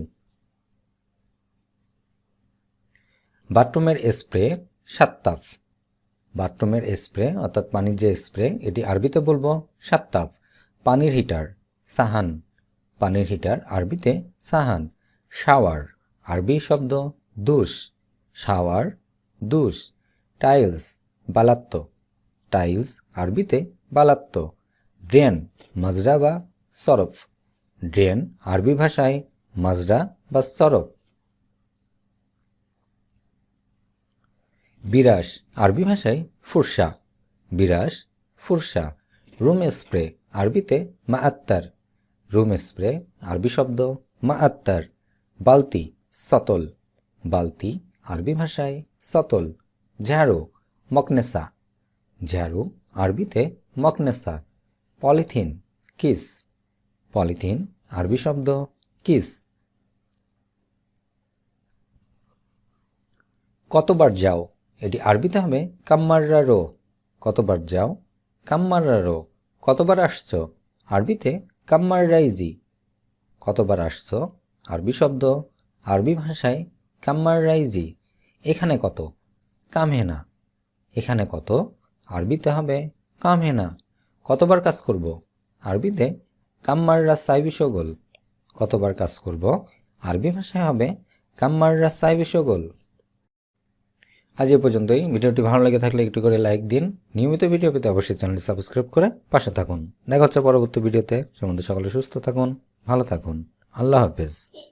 বাথরুমের স্প্রে সাত্তাফ। বাথরুমের স্প্রে অর্থাৎ পানির যে স্প্রে, এটি আরবিতে বলবো সাত্তাফ। পানির হিটার সাহান। পানির হিটার আরবিতে সাহান। শাওয়ার আরবি শব্দ দুশ। শাওয়ার দুশ। টাইলস বালাত্ত। টাইলস আরবিতে বালাত্ত। ড্রেন মাজরা বা সরফ। ড্রেন আরবি ভাষায় মাজরা বা সরফ। বিরাস আরবি ভাষায় ফুরসা। বিরাস ফুরসা। রুম স্প্রে আরবিতে মাআত্তার। রুম স্প্রে আরবি শব্দ মাআত্তার। বালতি সতল। বালতি আরবি ভাষায় সতল। ঝাড়ু মকনেসা। ঝাড়ু আরবিতে মকনেসা। Polythene kiss. পলিথিন আরবি শব্দ কিস। কতবার যাও, এটি আরবিতে হবে কাম্মাররা রো। কতবার যাও কাম্মাররা রো। কতবার আসছো, আরবিতে কাম্মাররাইজি। কতবার আসছো আরবি শব্দ আরবি ভাষায় কাম্মাররাইজি। এখানে কত কামহেনা। এখানে কত আরবিতে হবে কামহেনা। কতবার কাজ করব, আরবিতে কাম্মাররা সাইবি শগল। কতবার কাজ করব, আরবি ভাষায় হবে কাম্মাররা সাইবি শগল। আজ এ পর্যন্তই। ভিডিওটি ভালো লেগে থাকলে একটু করে লাইক দিন। নিয়মিত ভিডিও পেতে অবশ্যই চ্যানেলটি সাবস্ক্রাইব করে পাশে থাকুন। দেখা হচ্ছে পরবর্তী ভিডিওতে। সে মধ্যে সকলে সুস্থ থাকুন, ভালো থাকুন। আল্লাহ হাফেজ।